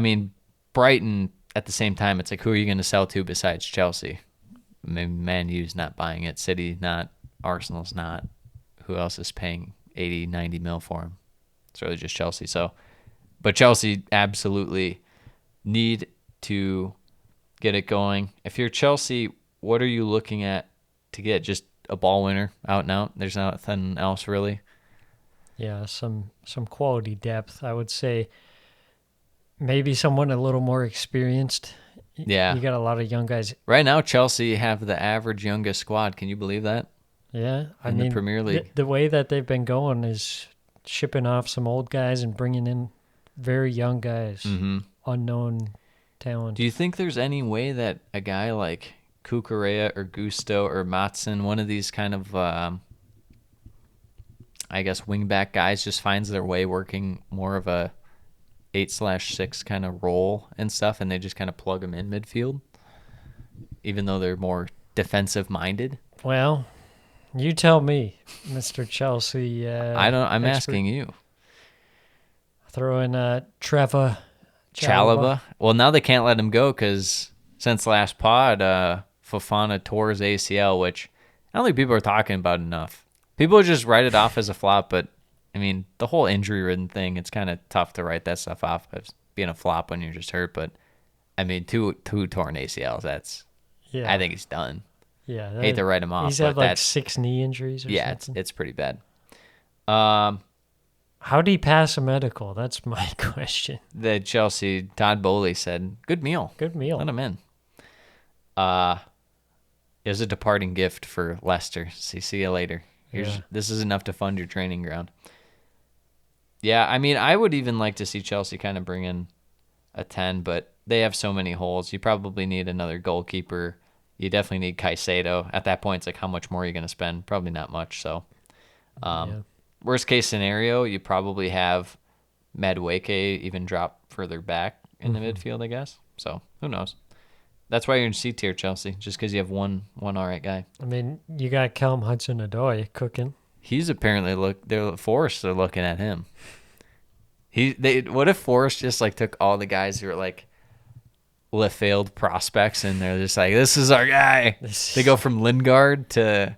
Brighton, at the same time, it's like, who are you going to sell to besides Chelsea? Man U's not buying it. City not. Arsenal's not. Who else is paying 80, 90 mil for him? It's really just Chelsea. But Chelsea absolutely need to get it going. If you're Chelsea, what are you looking at to get? Just a ball winner out and out? There's nothing else really? Yeah, some quality depth. I would say maybe someone a little more experienced. Yeah. You got a lot of young guys. Right now, Chelsea have the average youngest squad. Can you believe that? Yeah. In the Premier League. The way that they've been going is shipping off some old guys and bringing in very young guys, unknown talent. Do you think there's any way that a guy like Cucurella or Gusto or Matson, one of these kind of, wingback guys just finds their way working more of a 8/6 kind of role and stuff, and they just kind of plug them in midfield, even though they're more defensive-minded? Well, you tell me, Mr. Chelsea. I'm asking you. Throw in Trevor Chalobah. Well, now they can't let him go because since last pod, Fofana tore his ACL, which I don't think people are talking about enough. People just write it off as a flop, but the whole injury-ridden thing, it's kind of tough to write that stuff off as being a flop when you're just hurt. But two torn ACLs, I think he's done. Yeah, hate to write him off. He's had 6 knee injuries or something. It's pretty bad. How'd he pass a medical? That's my question. The Chelsea, Todd Bowley said, good meal. Good meal. Let him in. It was a departing gift for Leicester. See you later. This is enough to fund your training ground. Yeah, I would even like to see Chelsea kind of bring in a 10, but they have so many holes. You probably need another goalkeeper. You definitely need Caicedo. At that point, it's like, how much more are you going to spend? Probably not much. So, worst case scenario, you probably have Madueke even drop further back in the midfield, I guess. So, who knows? That's why you're in C tier, Chelsea, just because you have one all right guy. You got Callum Hudson-Odoi cooking. He's apparently Forest are looking at him. What if Forest just took all the guys who are failed prospects and they're just like, this is our guy. They go from Lingard to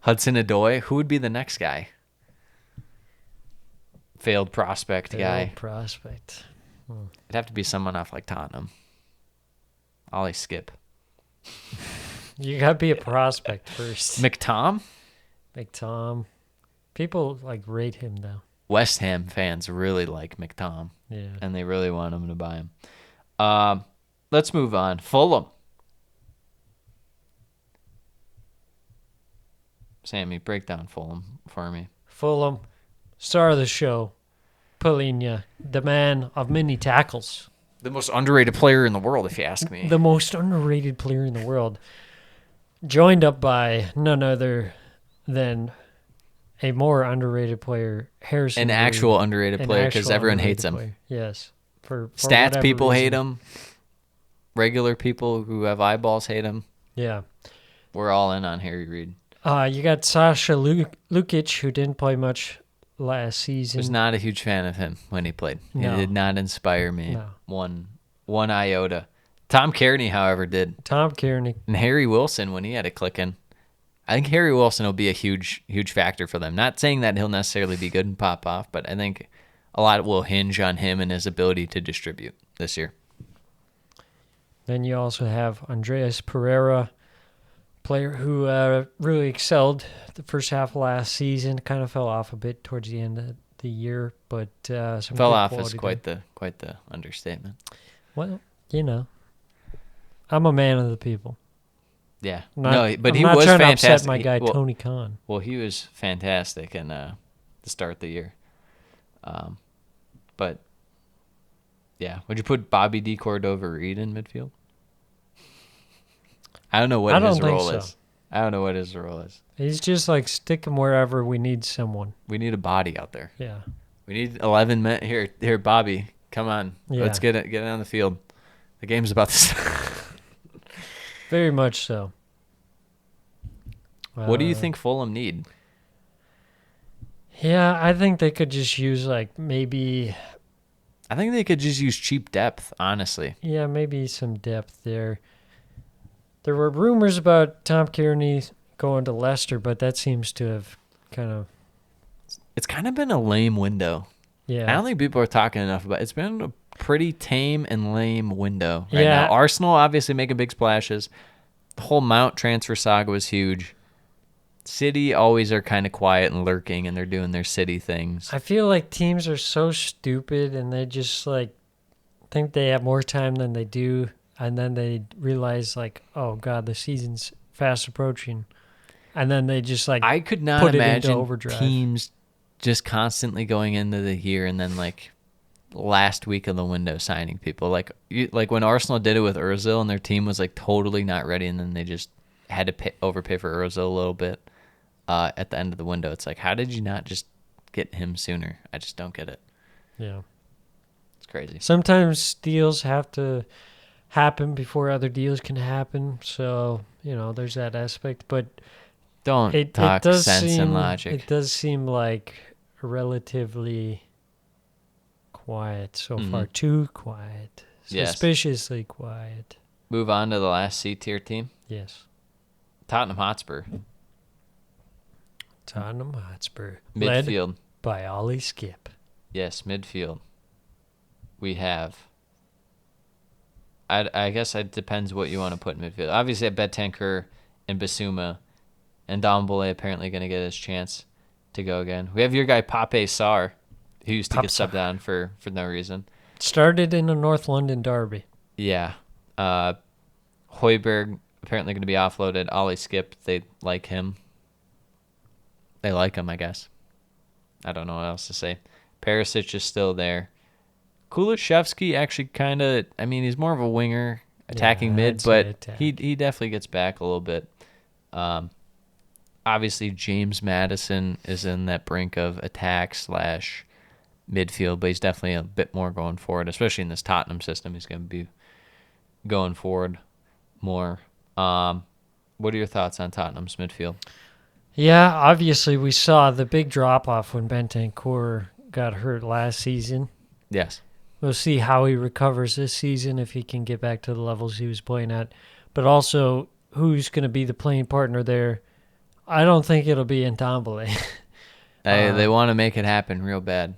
Hudson-Odoi. Who would be the next guy? Failed prospect guy. Prospect. It'd have to be someone off Tottenham. Ollie Skip. You got to be a prospect first. McTom? People rate him though. West Ham fans really like McTom. Yeah. And they really want him to buy him. Let's move on. Fulham. Sammy, break down Fulham for me. Fulham, star of the show, Polina, the man of many tackles. The most underrated player in the world, if you ask me. The most underrated player in the world. Joined up by none other than a more underrated player, Harrison. An actual underrated player because everyone hates him. Yes. For Stats whatever people hate reason. him. Regular people who have eyeballs hate him. Yeah. We're all in on Harry Reid. You got Sasha Lukic, who didn't play much last season. Was not a huge fan of him when he played. No. He did not inspire me No. one iota. Tom Kearney, however, did. Tom Kearney. And Harry Wilson, when he had it clicking, I think Harry Wilson will be a huge factor for them. Not saying that he'll necessarily be good and pop off, but I think a lot will hinge on him and his ability to distribute this year. Then you also have Andreas Pereira, player who really excelled the first half of last season. Kind of fell off a bit towards the end of the year, but some Fell good off is quality there. quite the understatement. Well, you know, I'm a man of the people. Yeah, Not, but I'm he not was trying fantastic. to upset my guy Well, Tony Khan. Well, he was fantastic in the start of the year. But yeah, would you put Bobby D. Cordova-Reed in midfield? I don't know what I don't his think role so. is. I don't know what his role is. He's just like stick him wherever we need someone. We need a body out there. Yeah. We need 11 men. Here, Bobby, come on. Yeah. Let's get it on the field. The game's about to start. Very much so. What do you think Fulham need? Yeah, I think they could just use like maybe I think they could just use cheap depth, honestly. maybe some depth there. There were rumors about Tom Kearney going to Leicester, but that seems to have kind of It's kind of been a lame window. yeah. I don't think people are talking enough about it. It's been a pretty tame and lame window right Yeah. now. Arsenal obviously making big splashes. The whole Mount transfer saga was huge. City always are kind of quiet and lurking, and they're doing their City things. I feel like teams are so stupid and they just like think they have more time than they do, and then they realize like, oh god, the season's fast approaching, and then they just like I could not put it into imagine overdrive. teams just constantly going into the year and then like last week of the window signing people. Like when Arsenal did it with Ozil and their team was like totally not ready, and then they just had to overpay for Ozil a little bit at the end of the window. It's like, how did you not just get him sooner? I just don't get it. Yeah. It's crazy. Sometimes deals have to happen before other deals can happen. So, there's that aspect. But Don't it talk does sense seem, and logic. It does seem like relatively quiet so far. Too quiet. Yes. Suspiciously quiet. Move on to the last C-tier team, Yes. Tottenham Hotspur. Tottenham Hotspur. Led Midfield. by Ollie Skip. Yes, midfield. We have. I guess it depends what you want to put in midfield. Obviously, I bet Bentancur and Basuma, and Dombele apparently going to get his chance to go again. We have your guy Pape Sarr, who used to Pop get subbed down for no reason. Started in a North London derby. Yeah. Højbjerg apparently going to be offloaded. Ollie Skip, they like him. They like him, I guess. I don't know what else to say. Perisic is still there. Kulishevsky actually kind of, he's more of a winger, attacking Yeah, mid, I'd but say attack. he definitely gets back a little bit. Obviously, James Maddison is in that brink of attack / midfield, but he's definitely a bit more going forward, especially in this Tottenham system. He's going to be going forward more. What are your thoughts on Tottenham's midfield? Yeah, obviously we saw the big drop-off when Bentancur got hurt last season. Yes. We'll see how he recovers this season, if he can get back to the levels he was playing at. But also, who's going to be the playing partner there? I don't think it'll be Ndombele. They want to make it happen real bad.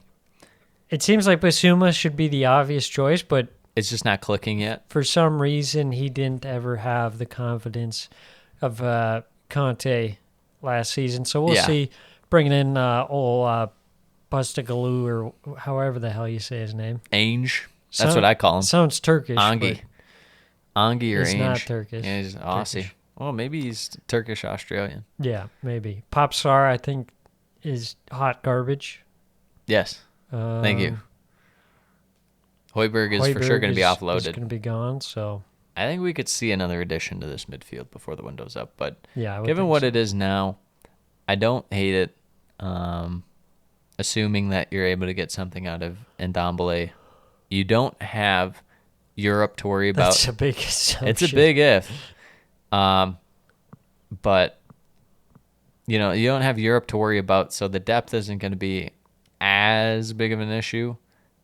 It seems like Basuma should be the obvious choice, but It's just not clicking yet. for some reason he didn't ever have the confidence of Conte last season. So we'll Yeah. see. Bringing in old Bustagaloo, or however the hell you say his name. Ainge. That's what I call him. Sounds Turkish. Angi. Angi or He's Ainge. not Turkish. Yeah, he's Aussie. Turkish. Well, maybe he's Turkish-Australian. but yeah, maybe. Popsar, I think, is hot garbage. Yes. Thank you. Højbjerg is for sure going to be Is offloaded. going to be gone, so I think we could see another addition to this midfield before the window's up. But yeah. I would given think what so. it is now, I don't hate it. Assuming that you're able to get something out of Ndombele, You don't have Europe to worry about. That's a big assumption. It's a big if. But, you don't have Europe to worry about, so the depth isn't going to be as big of an issue,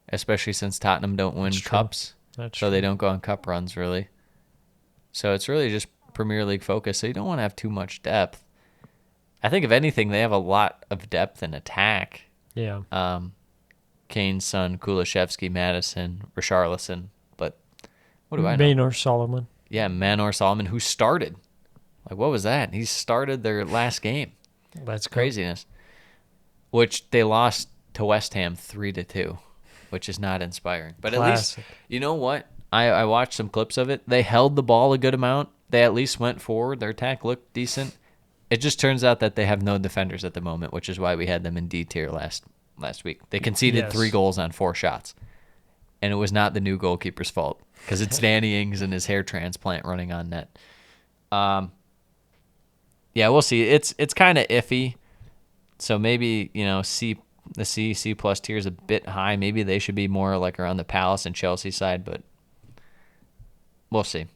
especially since Tottenham don't win cups. So they don't go on cup runs, really. So it's really just Premier League focus, so you don't want to have too much depth. I think, if anything, they have a lot of depth in attack. Yeah. Kane's son, Kulishevsky, Madison, Richarlison. But what do I know? Maynor Solomon. Yeah, Manor Solomon, who started. Like, what was that? He started their last game. That's Craziness. Which they lost to West Ham 3-2, which is not inspiring. But Classic. At least, you know what? I watched some clips of it. They held the ball a good amount. They at least went forward. Their attack looked decent. It just turns out that they have no defenders at the moment, which is why we had them in D tier last week. They conceded 3 goals on 4 shots. And it was not the new goalkeeper's fault, because it's Danny Ings and his hair transplant running on net. Yeah, we'll see. It's kind of iffy. So maybe, the C plus tier is a bit high. Maybe they should be more like around the Palace and Chelsea side, but we'll see.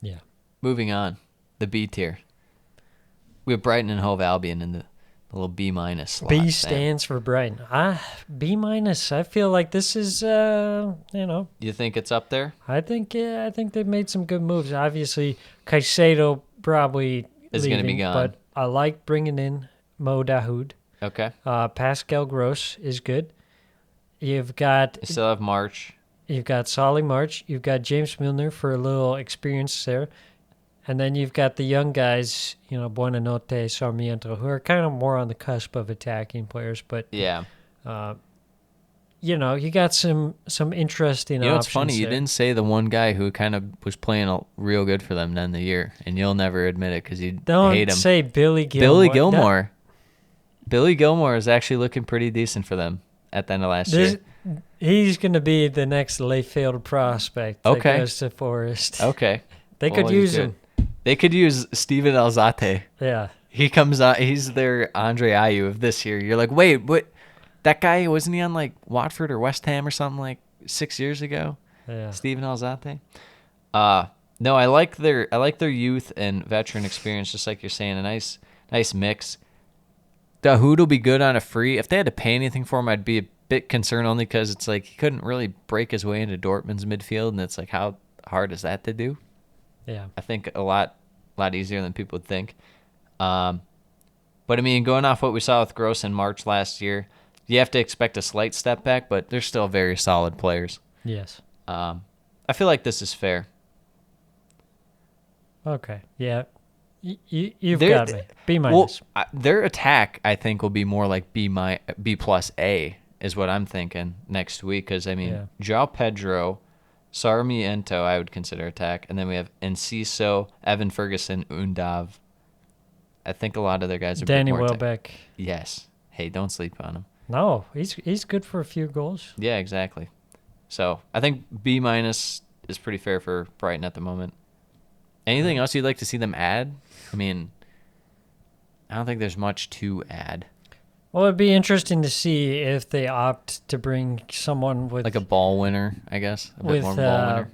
Yeah. Moving on, the B tier. We have Brighton and Hove Albion in the little B minus slot. B stands for Brighton. B minus. I feel like this is, You think it's up there? I think they've made some good moves. Obviously, Caicedo probably Is going to be gone. but I like bringing in Mo Dahoud. Okay. Pascal Gross is good. You still have March. You've got Solly March. You've got James Milner for a little experience there. And then you've got the young guys, Buonanotte, Sarmiento, who are kind of more on the cusp of attacking players. But, Yeah. you got some interesting options. It's funny. You didn't say the one guy who kind of was playing real good for them then the year, and you'll never admit it because you hate him. Don't say Billy Gilmore. Billy Gilmore. Billy Gilmore is actually looking pretty decent for them at the end of last year. He's going to be the next Layfield prospect that goes to Forest. Okay. They could use him. They could use Steven Alzate. Yeah. He comes out. He's their Andre Ayew of this year. You're like, wait, what? That guy, wasn't he on like Watford or West Ham or something like 6 years ago? Yeah. Steven Alzate. No, I like their youth and veteran experience, just like you're saying. A nice mix. Dahoud will be good on a free. If they had to pay anything for him, I'd be a bit concerned, only because it's like he couldn't really break his way into Dortmund's midfield, and it's like, how hard is that to do? Yeah. I think a lot easier than people would think. But I mean, going off what we saw with Gross in March last year, you have to expect a slight step back, but they're still very solid players. Yes. I feel like this is fair. Okay. Yeah. You've got me. B minus. Well, their attack, I think, will be more like B plus A is what I'm thinking next week. Because I mean, João Pedro, Sarmiento, I would consider attack, and then we have Enciso, Evan Ferguson, Undav. I think a lot of their guys are Danny a bit more Welbeck. Yes. Hey, don't sleep on him. No, he's good for a few goals. Yeah, exactly. So I think B minus is pretty fair for Brighton at the moment. Anything else you'd like to see them add? I mean, I don't think there's much to add. Well, it'd be interesting to see if they opt to bring someone with like a ball winner, I guess. A bit more ball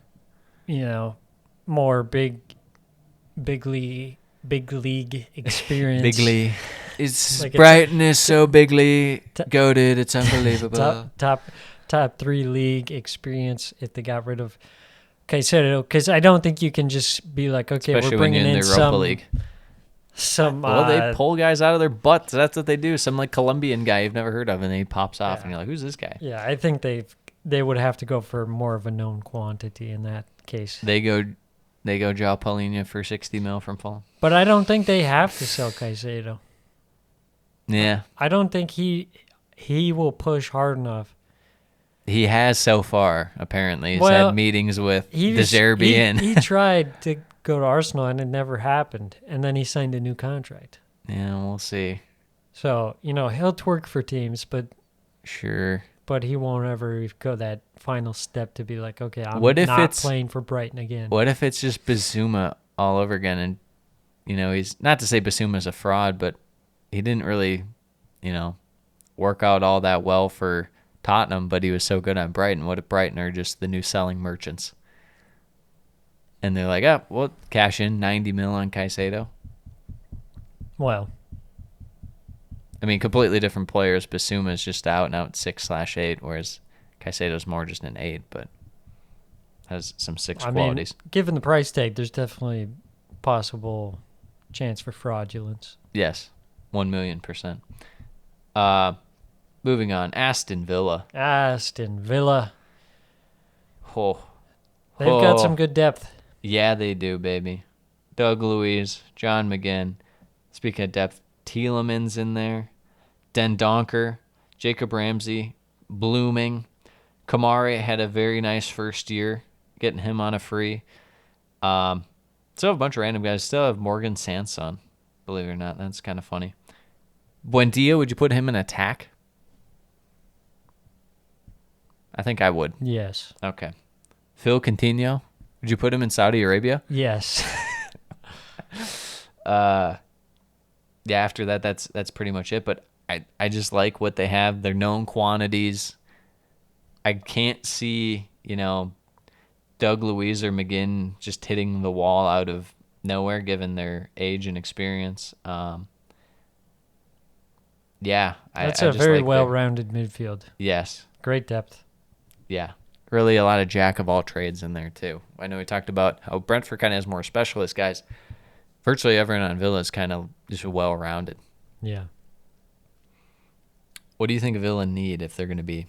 winner. More big league experience. Big league. It's like Brighton is so bigly goated. It's unbelievable. Top 3 league experience if they got rid of Caicedo, because I don't think you can just be like, okay, especially we're bringing in the Europa League. They pull guys out of their butts. That's what they do. Some like Colombian guy you've never heard of, and then he pops off, and you're like, who's this guy? Yeah, I think they would have to go for more of a known quantity in that case. They go João Paulinho for 60 mil from Fulham. But I don't think they have to sell Caicedo. Yeah. I don't think he will push hard enough. He has so far, apparently. He's had meetings with De Zerbi. He tried to go to Arsenal, and it never happened. And then he signed a new contract. Yeah, we'll see. So, he'll twerk for teams, but sure. But he won't ever go that final step to be like, okay, I'm not playing for Brighton again. What if it's just Bazuma all over again? And, he's not to say Bazuma's a fraud, but he didn't really, work out all that well for Tottenham, but he was so good on Brighton. What if Brighton are just the new selling merchants? And they're like, oh, we'll cash in 90 mil on Caicedo. Well, I mean, completely different players. Basuma's just out and out 6/8, whereas Caicedo's more just an 8, but has some 6 qualities. Given the price tag, there's definitely possible chance for fraudulence. Yes, 1,000,000%. Moving on, Aston Villa. Aston Villa. Oh. They've got some good depth. Yeah, they do, baby. Doug Luiz, John McGinn. Speaking of depth, Tielemans in there. Den Donker, Jacob Ramsey, blooming. Kamari had a very nice first year, getting him on a free. Still have a bunch of random guys. Still have Morgan Sanson, believe it or not. That's kind of funny. Buendia, would you put him in attack? I think I would. Yes. Okay. Phil Coutinho, would you put him in Saudi Arabia? Yes. Yeah, after that, that's pretty much it. But I just like what they have. They're known quantities. I can't see, Doug Luiz or McGinn just hitting the wall out of nowhere, given their age and experience. Yeah, That's I a just very like well-rounded midfield. Yes. Great depth. Yeah. Really a lot of jack of all trades in there, too. I know we talked about how Brentford kind of has more specialist guys. Virtually everyone on Villa is kind of just well-rounded. Yeah. What do you think Villa need if they're going to be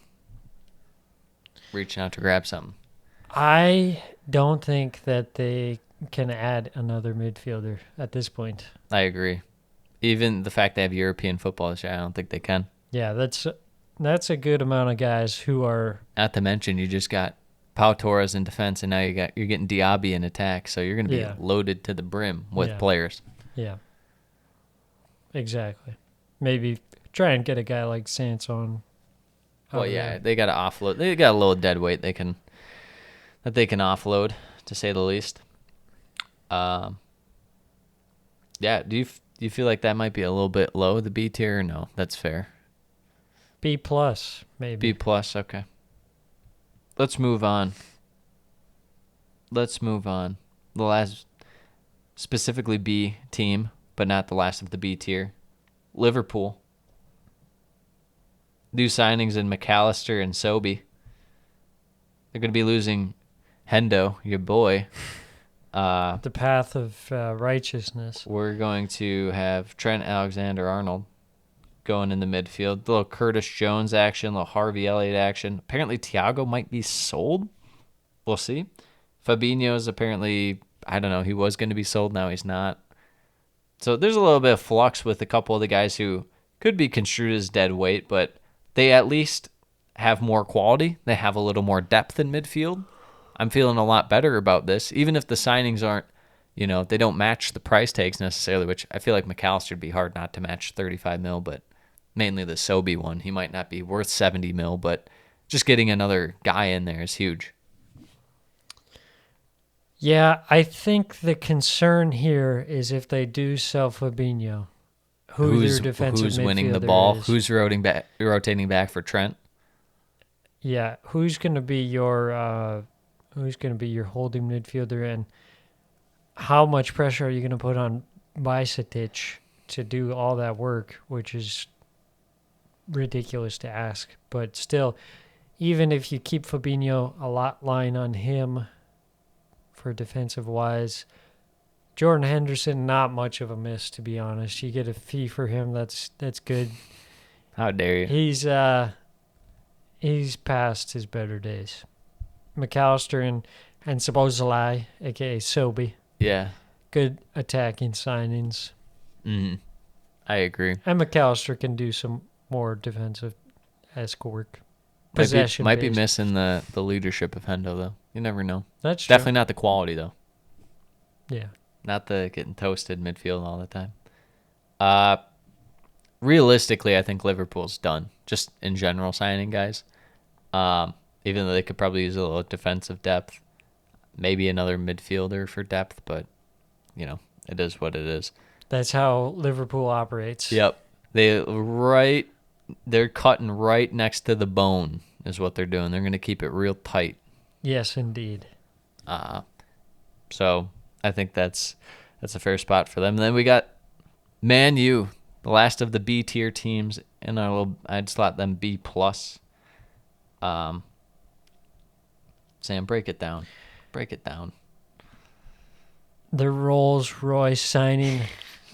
reaching out to grab something? I don't think that they can add another midfielder at this point. I agree. Even the fact they have European football this year, I don't think they can. Yeah, that's a good amount of guys who are. Not to mention, you just got Pau Torres in defense, and now you're getting Diaby in attack, so you're going to be loaded to the brim with players. Yeah. Exactly. Maybe try and get a guy like Sanson. Well, yeah, they got to offload. They got a little dead weight that they can offload, to say the least. Yeah, do you feel like that might be a little bit low, the B tier, or no? That's fair. B+, maybe. B+, okay. Let's move on. The last, specifically B team, but not the last of the B tier. Liverpool. New signings in McAllister and Sobey. They're going to be losing Hendo, your boy. The path of righteousness. We're going to have Trent Alexander-Arnold going in the midfield. A little Curtis Jones action, a little Harvey Elliott action. Apparently Thiago might be sold. We'll see. Fabinho's apparently, I don't know, he was going to be sold. Now he's not. So there's a little bit of flux with a couple of the guys who could be construed as dead weight, but they at least have more quality. They have a little more depth in midfield. I'm feeling a lot better about this, even if the signings aren't, they don't match the price tags necessarily, which I feel like McAllister would be hard not to match 35 mil, but mainly the Sobey one. He might not be worth 70 mil, but just getting another guy in there is huge. Yeah, I think the concern here is if they do sell Fabinho, who's their defensive who's winning the midfielder ball, is. who's rotating back for Trent. Yeah, who's going to be your holding midfielder, and how much pressure are you going to put on Bajcetic to do all that work, which is ridiculous to ask. But still, even if you keep Fabinho a lot line on him for defensive wise, Jordan Henderson, not much of a miss, to be honest. You get a fee for him, that's good. How dare you? He's past his better days. McAllister and Szoboszlai, a.k.a. Sobey. Yeah. Good attacking signings. Mm-hmm. I agree. And McAllister can do some more defensive-esque work. Possession Might be missing the leadership of Hendo, though. You never know. That's true. Definitely not the quality, though. Yeah. Not the getting toasted midfield all the time. Realistically, I think Liverpool's done, just in general signing guys. Even though they could probably use a little defensive depth. Maybe another midfielder for depth, but, it is what it is. That's how Liverpool operates. Yep. They right they're cutting right next to the bone is what they're doing. They're going to keep it real tight. Yes, indeed. So I think that's a fair spot for them. And then we got Man U, the last of the B tier teams, and I'd slot them B plus. Sam, break it down. Break it down. The Rolls Royce signing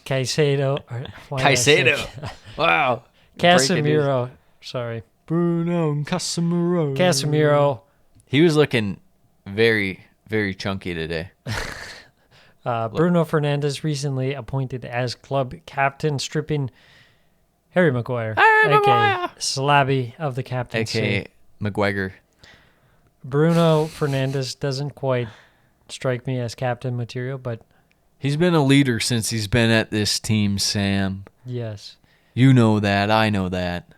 Caicedo. Why did I say Caicedo. Wow. Casemiro. Sorry. Bruno Casemiro. Casemiro. He was looking very, very chunky today. Bruno Fernandes recently appointed as club captain, stripping Harry Maguire, aka Slabby of the captaincy. A.K.A. McGuire. Bruno Fernandes doesn't quite strike me as captain material, but He's been a leader since he's been at this team, Sam. yes. You know that. I know that.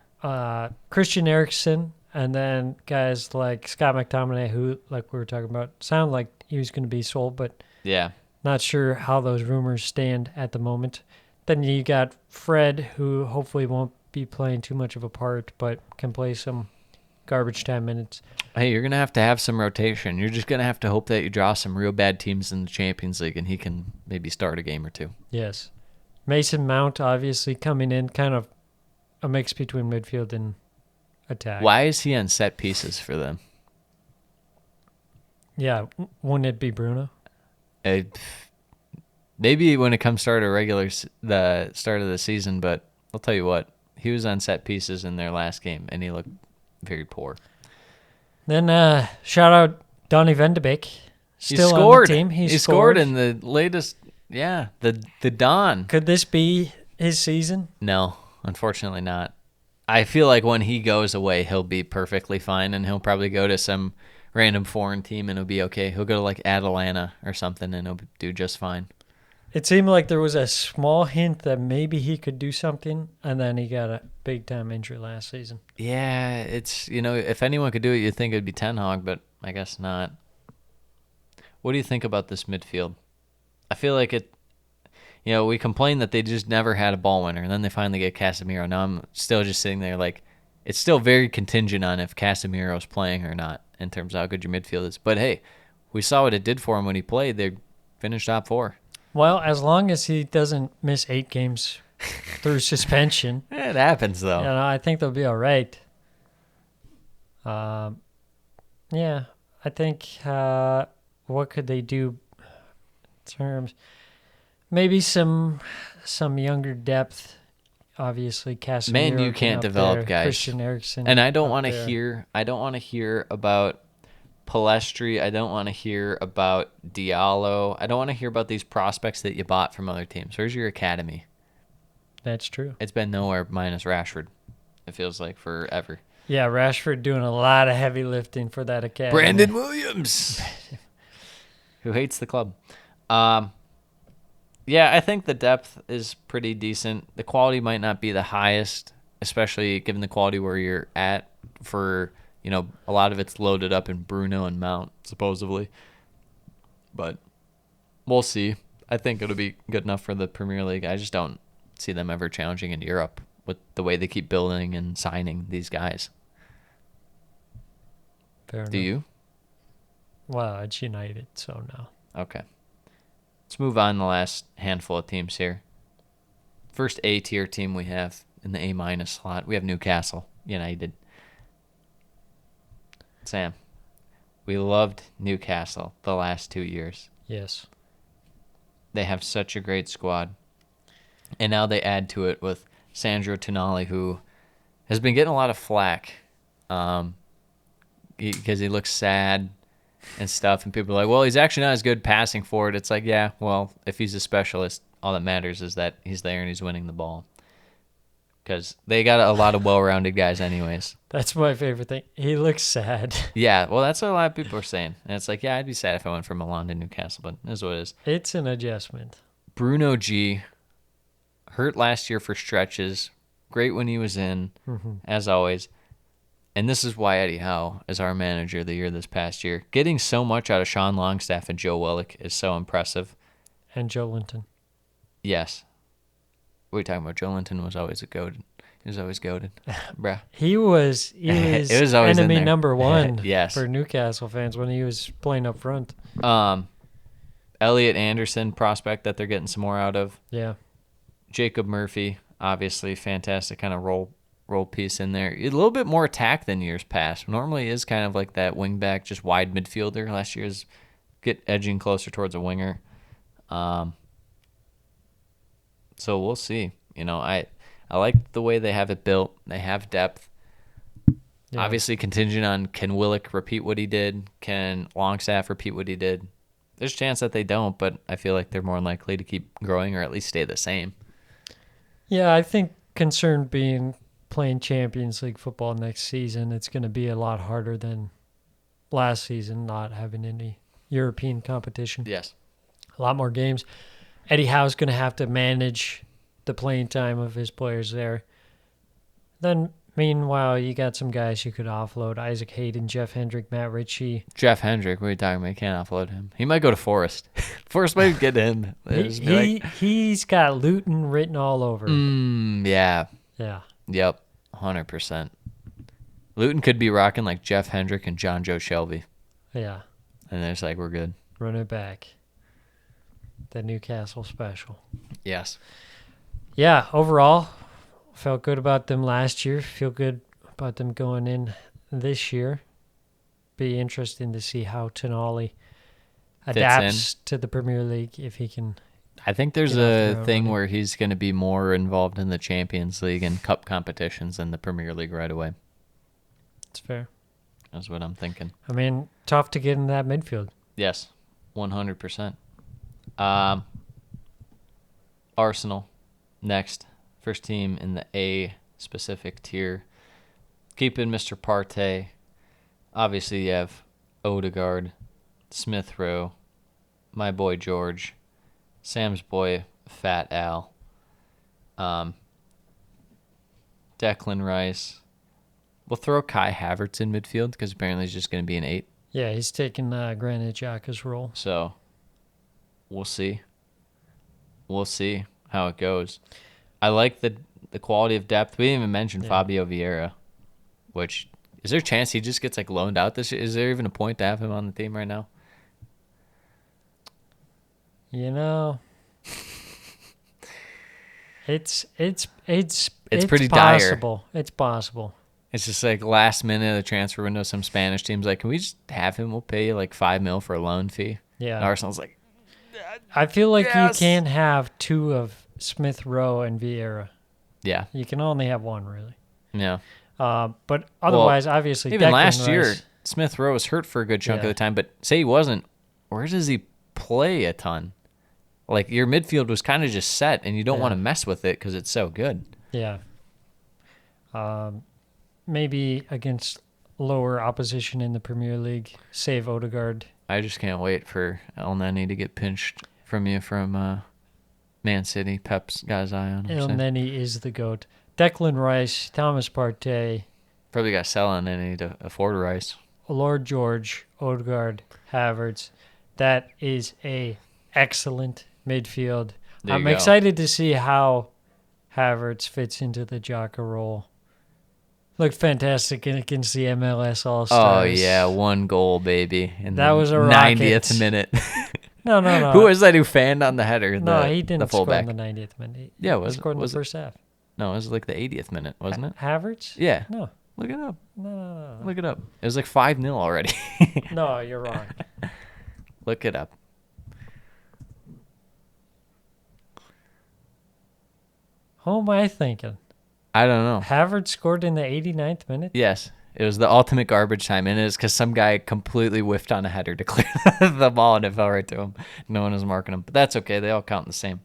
Christian Eriksen, and then guys like Scott McTominay, who, like we were talking about, sound like he was going to be sold, but Yeah. not sure how those rumors stand at the moment. Then you got Fred, who hopefully won't be playing too much of a part, but can play some garbage time minutes. Hey, you're going to have some rotation. You're just going to have to hope that you draw some real bad teams in the Champions League and he can maybe start a game or two. Yes. Mason Mount, obviously, coming in, kind of a mix between midfield and attack. Why is he on set pieces for them? Yeah, wouldn't it be Bruno? Maybe when it comes to the start of the season, but I'll tell you what, he was on set pieces in their last game, and he looked very poor. Then shout out Donny Van de Beek. Still scored. on the team. He scored in the latest, the Don. Could this be his season? No, unfortunately not. I feel like when he goes away, he'll be perfectly fine, and he'll probably go to some random foreign team, and it'll be okay. He'll go to like Atalanta or something, and he'll do just fine. It seemed like there was a small hint that maybe he could do something, and then he got a big-time injury last season. Yeah, it's, if anyone could do it, you'd think it'd be Ten Hag, but I guess not. What do you think about this midfield? I feel like we complained that they just never had a ball winner, and then they finally get Casemiro. Now I'm still just sitting there like, it's still very contingent on if Casemiro's playing or not in terms of how good your midfield is. But hey, we saw what it did for him when he played. They finished top 4. Well, as long as he doesn't miss 8 games through suspension. It happens, though. I think they'll be all right. I think what could they do in terms? Maybe some younger depth. Obviously, Casemiro. Man, you can't develop there, guys. Christian Eriksen. And I don't want to hear. I don't want to hear about Palestri. I don't want to hear about Diallo. I don't want to hear about these prospects that you bought from other teams. Where's your academy? That's true. It's been nowhere minus Rashford. It feels like forever. Yeah, Rashford doing a lot of heavy lifting for that academy. Brandon Williams, who hates the club. Yeah, I think the depth is pretty decent. The quality might not be the highest, especially given the quality where you're at for, a lot of it's loaded up in Bruno and Mount, supposedly. But we'll see. I think it'll be good enough for the Premier League. I just don't see them ever challenging in Europe with the way they keep building and signing these guys. Fair enough. Do you? Well, it's United, so no. Okay. Let's move on the last handful of teams here. First A-tier team we have in the A- slot. We have Newcastle United. Sam, we loved Newcastle the last 2 years. Yes. They have such a great squad. And now they add to it with Sandro Tonali, who has been getting a lot of flack because he looks sad and stuff. And people are like, well, he's actually not as good passing forward. It's like, yeah, well, if he's a specialist, all that matters is that he's there and he's winning the ball. Because they got a lot of well-rounded guys anyways. That's my favorite thing. He looks sad. Yeah, well, that's what a lot of people are saying. And it's like, yeah, I'd be sad if I went from Milan to Newcastle, but it is what it is. It's an adjustment. Bruno G, hurt last year for stretches. Great when he was in, as always. And this is why Eddie Howe is our manager of the year this past year. Getting so much out of Sean Longstaff and Joe Willock is so impressive. And Joe Linton. Yes. What are you talking about? Joe Linton was always a goat. He was always goated. Bruh. He was It was always in enemy there. number one Yes. for Newcastle fans when he was playing up front. Elliot Anderson, prospect that they're getting some more out of. Yeah. Jacob Murphy, obviously fantastic kind of role piece in there. A little bit more attack than years past. Normally is kind of like that wing back, just wide midfielder. Last year's edging closer towards a winger. So we'll see. I like the way they have it built. They have depth. Yeah. Obviously contingent on can Willock repeat what he did? Can Longstaff repeat what he did? There's a chance that they don't, but I feel like they're more likely to keep growing or at least stay the same. Yeah, I think concern being playing Champions League football next season, it's going to be a lot harder than last season, not having any European competition. Yes. A lot more games. Eddie Howe's going to have to manage the playing time of his players there. Then, meanwhile, you got some guys you could offload. Isaac Hayden, Jeff Hendrick, Matt Ritchie. Jeff Hendrick, what are you talking about? You can't offload him. He might go to Forest. Forest might get him. He's got Luton written all over. Yeah. Yeah. Yep. 100%. Luton could be rocking like Jeff Hendrick and John Joe Shelby. Yeah. And it's like, we're good. Run it back. The Newcastle special. Yes. Yeah, overall, felt good about them last year. Feel good about them going in this year. Be interesting to see how Tonali adapts to the Premier League, if he can. I think there's Get off the a ground thing running. where he's going to be more involved in the Champions League and cup competitions than the Premier League right away. It's fair. That's what I'm thinking. I mean, tough to get in that midfield. Yes, 100%. Arsenal, next. First team in the A specific tier. Keeping Mr. Partey. Obviously, you have Odegaard, Smith Rowe, my boy George, Sam's boy Fat Al, Declan Rice. We'll throw Kai Havertz in midfield because apparently he's just going to be an 8. Yeah, he's taking Granit Xhaka's role. So we'll see. We'll see how it goes. I like the quality of depth. We didn't even mention Fabio Vieira, which is there a chance he just gets like loaned out this year? Is there even a point to have him on the team right now? You know, it's pretty dire. possible. It's possible. It's just like last minute of the transfer window, some Spanish team's like, can we just have him? We'll pay you like $5 million for a loan fee. Yeah. And Arsenal's like, I feel like Yes. you can't have two of Smith Rowe and Vieira. yeah, You can only have one, really. yeah. But otherwise, obviously, Even Declan last year, Rice- Smith Rowe was hurt for a good chunk Yeah. of the time, but say he wasn't, where does he play a ton? Like your midfield was kind of just set, and you don't Yeah. want to mess with it because it's so good. Yeah. Maybe against lower opposition in the Premier League, save Odegaard. I just can't wait for El Neni to get pinched from you from Man City. Pep's got his eye on him. El so. Neni is the GOAT. Declan Rice, Thomas Partey, Probably got to sell El Neni to afford Rice. Lord George, Odegaard, Havertz. That is a excellent midfield. There you I'm go. excited to see how Havertz fits into the Xhaka role. Looked fantastic against the MLS Oh, All-Stars. yeah, 1 goal, baby. In That the was a 90th rocket. minute. No. Who was that who fanned on the header? No, the, he didn't the score fullback. in the 90th minute. Yeah, He scored in was the it? first half. No, it was like the 80th minute, wasn't it? Havertz? Yeah. No. Look it up. No. Look it up. It was like 5-0 already. No, you're wrong. Look it up. Who am I thinking? I don't know. Havertz scored in the 89th minute? Yes, it was the ultimate garbage time, and it is because some guy completely whiffed on a header to clear the ball, and it fell right to him. No one was marking him, but that's okay. They all count the same.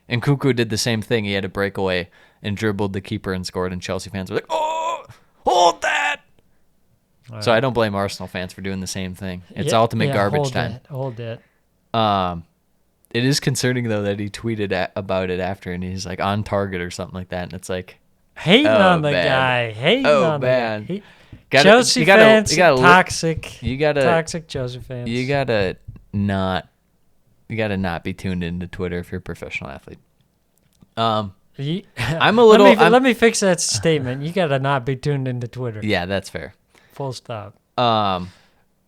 And Cuckoo did the same thing. He had a breakaway and dribbled the keeper and scored, and Chelsea fans were like, "Oh, hold that!" So I don't blame Arsenal fans for doing the same thing. It's ultimate garbage hold time. Hold it. It is concerning though that he tweeted about it after, and he's like on target or something like that, and it's like. Hating Oh, on the man. guy. Hating Oh, on man. the guy. Gotta- Chelsea you gotta- fans, you gotta look- toxic. you gotta- toxic Chelsea fans. You gotta not be tuned into Twitter if you're a professional athlete. I'm a little. Let me fix that statement. You gotta not be tuned into Twitter. Yeah, that's fair. Full stop.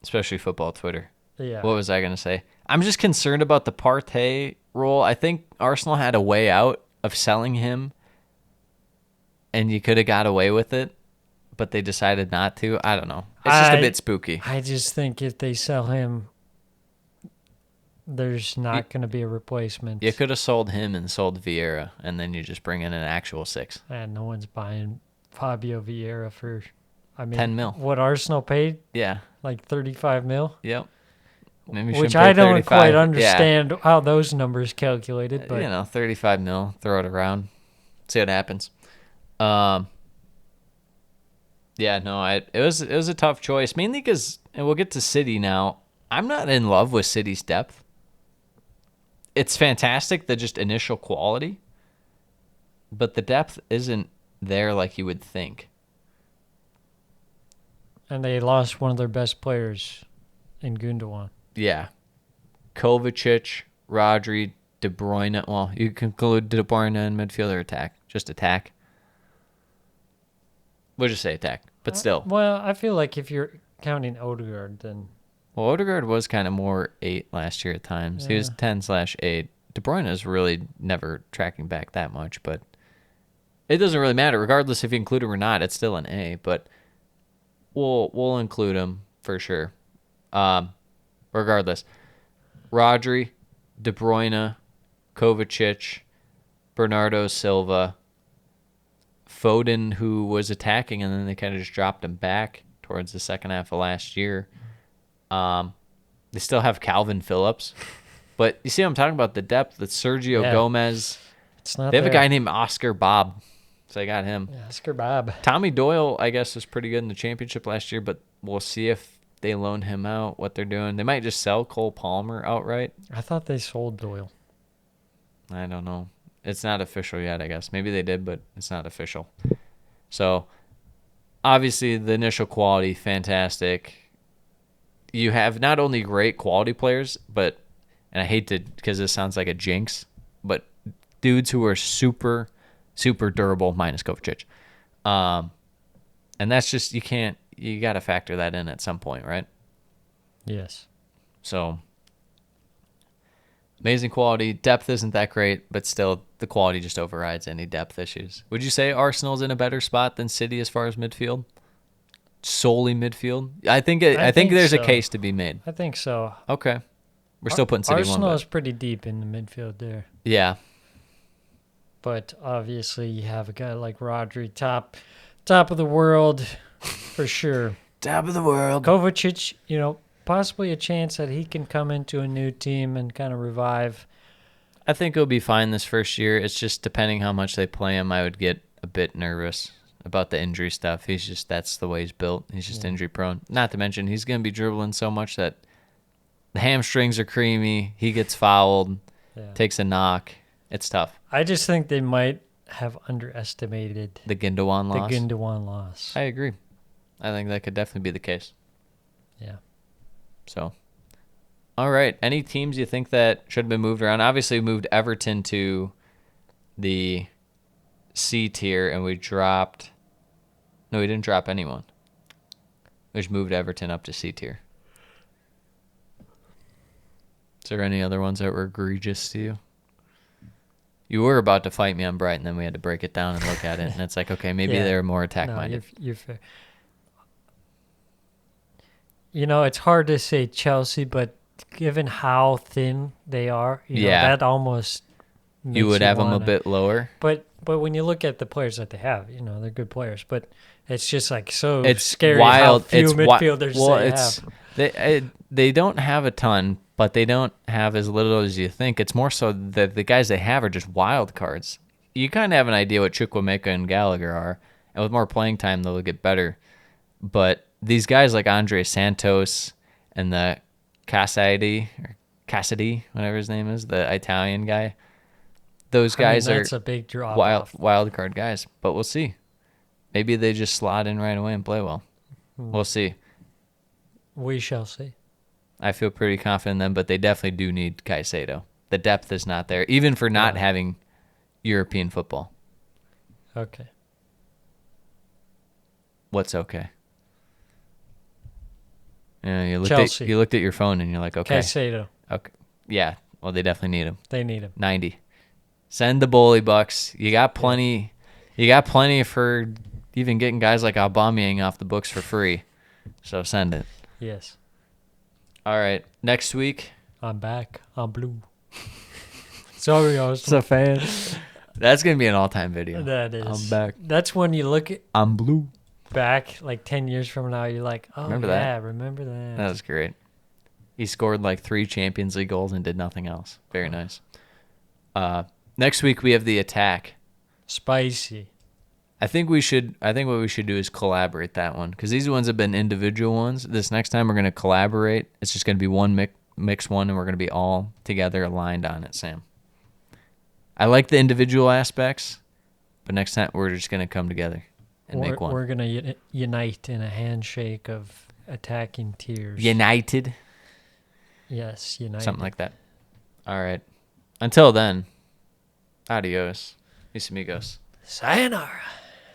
Especially football Twitter. Yeah. What was I gonna say? I'm just concerned about the Partey role. I think Arsenal had a way out of selling him, and you could have got away with it, but they decided not to. I don't know. It's just a bit spooky. I just think if they sell him, there's not going to be a replacement. You could have sold him and sold Vieira, and then you just bring in an actual 6. And no one's buying Fabio Vieira for, 10 mil. What Arsenal paid? Yeah. Like 35 mil? Yep. Maybe Which shouldn't pay I don't 35. quite Yeah. understand how those numbers calculated. But 35 mil. Throw it around. See what happens. It was a tough choice, mainly because, and we'll get to City now. I'm not in love with City's depth. It's fantastic, the just initial quality, but the depth isn't there like you would think. And they lost one of their best players in Gundogan. Yeah. Kovacic, Rodri, De Bruyne. Well, you can include De Bruyne in midfield or attack. Just attack. We'll just say attack, but still. Well, I feel like if you're counting Odegaard, then... Well, Odegaard was kind of more 8 last year at times. He was 10/8. De Bruyne is really never tracking back that much, but it doesn't really matter. Regardless if you include him or not, it's still an A, but we'll include him for sure. Regardless. Rodri, De Bruyne, Kovacic, Bernardo Silva, Foden, who was attacking, and then they kind of just dropped him back towards the second half of last year. They still have Calvin Phillips, but you see what I'm talking about, the depth that Sergio Gomez. It's not they have there. a guy named Oscar Bob, so I got him. Yeah, Oscar Bob. Tommy Doyle, I guess, was pretty good in the championship last year, but we'll see if they loan him out, what they're doing. They might just sell Cole Palmer outright. I thought they sold Doyle. I don't know. It's not official yet, I guess. Maybe they did, but it's not official. So, obviously, the initial quality, fantastic. You have not only great quality players, but, and I hate to, because this sounds like a jinx, but dudes who are super, super durable, minus Kovacic. And that's just, you got to factor that in at some point, right? Yes. So, amazing quality. Depth isn't that great, but still, the quality just overrides any depth issues. Would you say Arsenal's in a better spot than City as far as midfield? Solely midfield? I think there's so. a case to be made. I think so. Okay. We're still putting City Arsenal one. is pretty deep in the midfield there. Yeah. But obviously you have a guy like Rodri, top of the world for sure. Top of the world. Kovacic, possibly a chance that he can come into a new team and kind of revive. I think he'll be fine this first year. It's just depending how much they play him, I would get a bit nervous about the injury stuff. That's the way he's built. He's just injury prone. Not to mention he's going to be dribbling so much that the hamstrings are creamy. He gets fouled, takes a knock. It's tough. I just think they might have underestimated The Gundogan loss. The Gundogan loss. I agree. I think that could definitely be the case. Yeah. So, all right. Any teams you think that should have been moved around? Obviously, we moved Everton to the C tier, and we dropped... No, we didn't drop anyone. We just moved Everton up to C tier. Is there any other ones that were egregious to you? You were about to fight me on Brighton, then we had to break it down and look at it, and it's like, okay, maybe they're more attack-minded. No, you're fair. It's hard to say Chelsea, but given how thin they are, that almost makes you would have wanna, them a bit lower. But when you look at the players that they have, they're good players. But it's just like so It's scary wild. how few It's midfielders they have. They don't have a ton, but they don't have as little as you think. It's more so that the guys they have are just wild cards. You kind of have an idea what Chukwuemeka and Gallagher are, and with more playing time, they'll get better. But these guys like Andre Santos and the Cassidy, whatever his name is, the Italian guy, those guys that's are a big drop wild card guys. But we'll see. Maybe they just slot in right away and play well. We'll see. We shall see. I feel pretty confident in them, but they definitely do need Caicedo. The depth is not there, even for not having European football. Okay. What's okay? Yeah, Chelsea. you looked at your phone and you're like, okay. Caicedo. Okay. Yeah. Well, they definitely need him. They need him. 90. Send the bully bucks. You got plenty. You got plenty for even getting guys like Aubameyang off the books for free. So send it. Yes. All right. Next week. I'm back. I'm blue. Sorry, I was a fan. That's gonna be an all-time video. That is. I'm back. That's when you look at I'm blue. back like 10 years from now. You're like, oh Remember that? yeah, remember that. That was great. He scored like 3 Champions League goals and did nothing else. Very nice. Next week we have the attack. Spicy. I think what we should do is collaborate that one because these ones have been individual ones. This next time we're gonna collaborate. It's just gonna be one mix one, and we're gonna be all together aligned on it. Sam. I like the individual aspects, but next time we're just gonna come together and make one. We're gonna unite in a handshake of attacking tiers. United. Yes, united. Something like that. All right. Until then, adios. Mis amigos. Sayonara.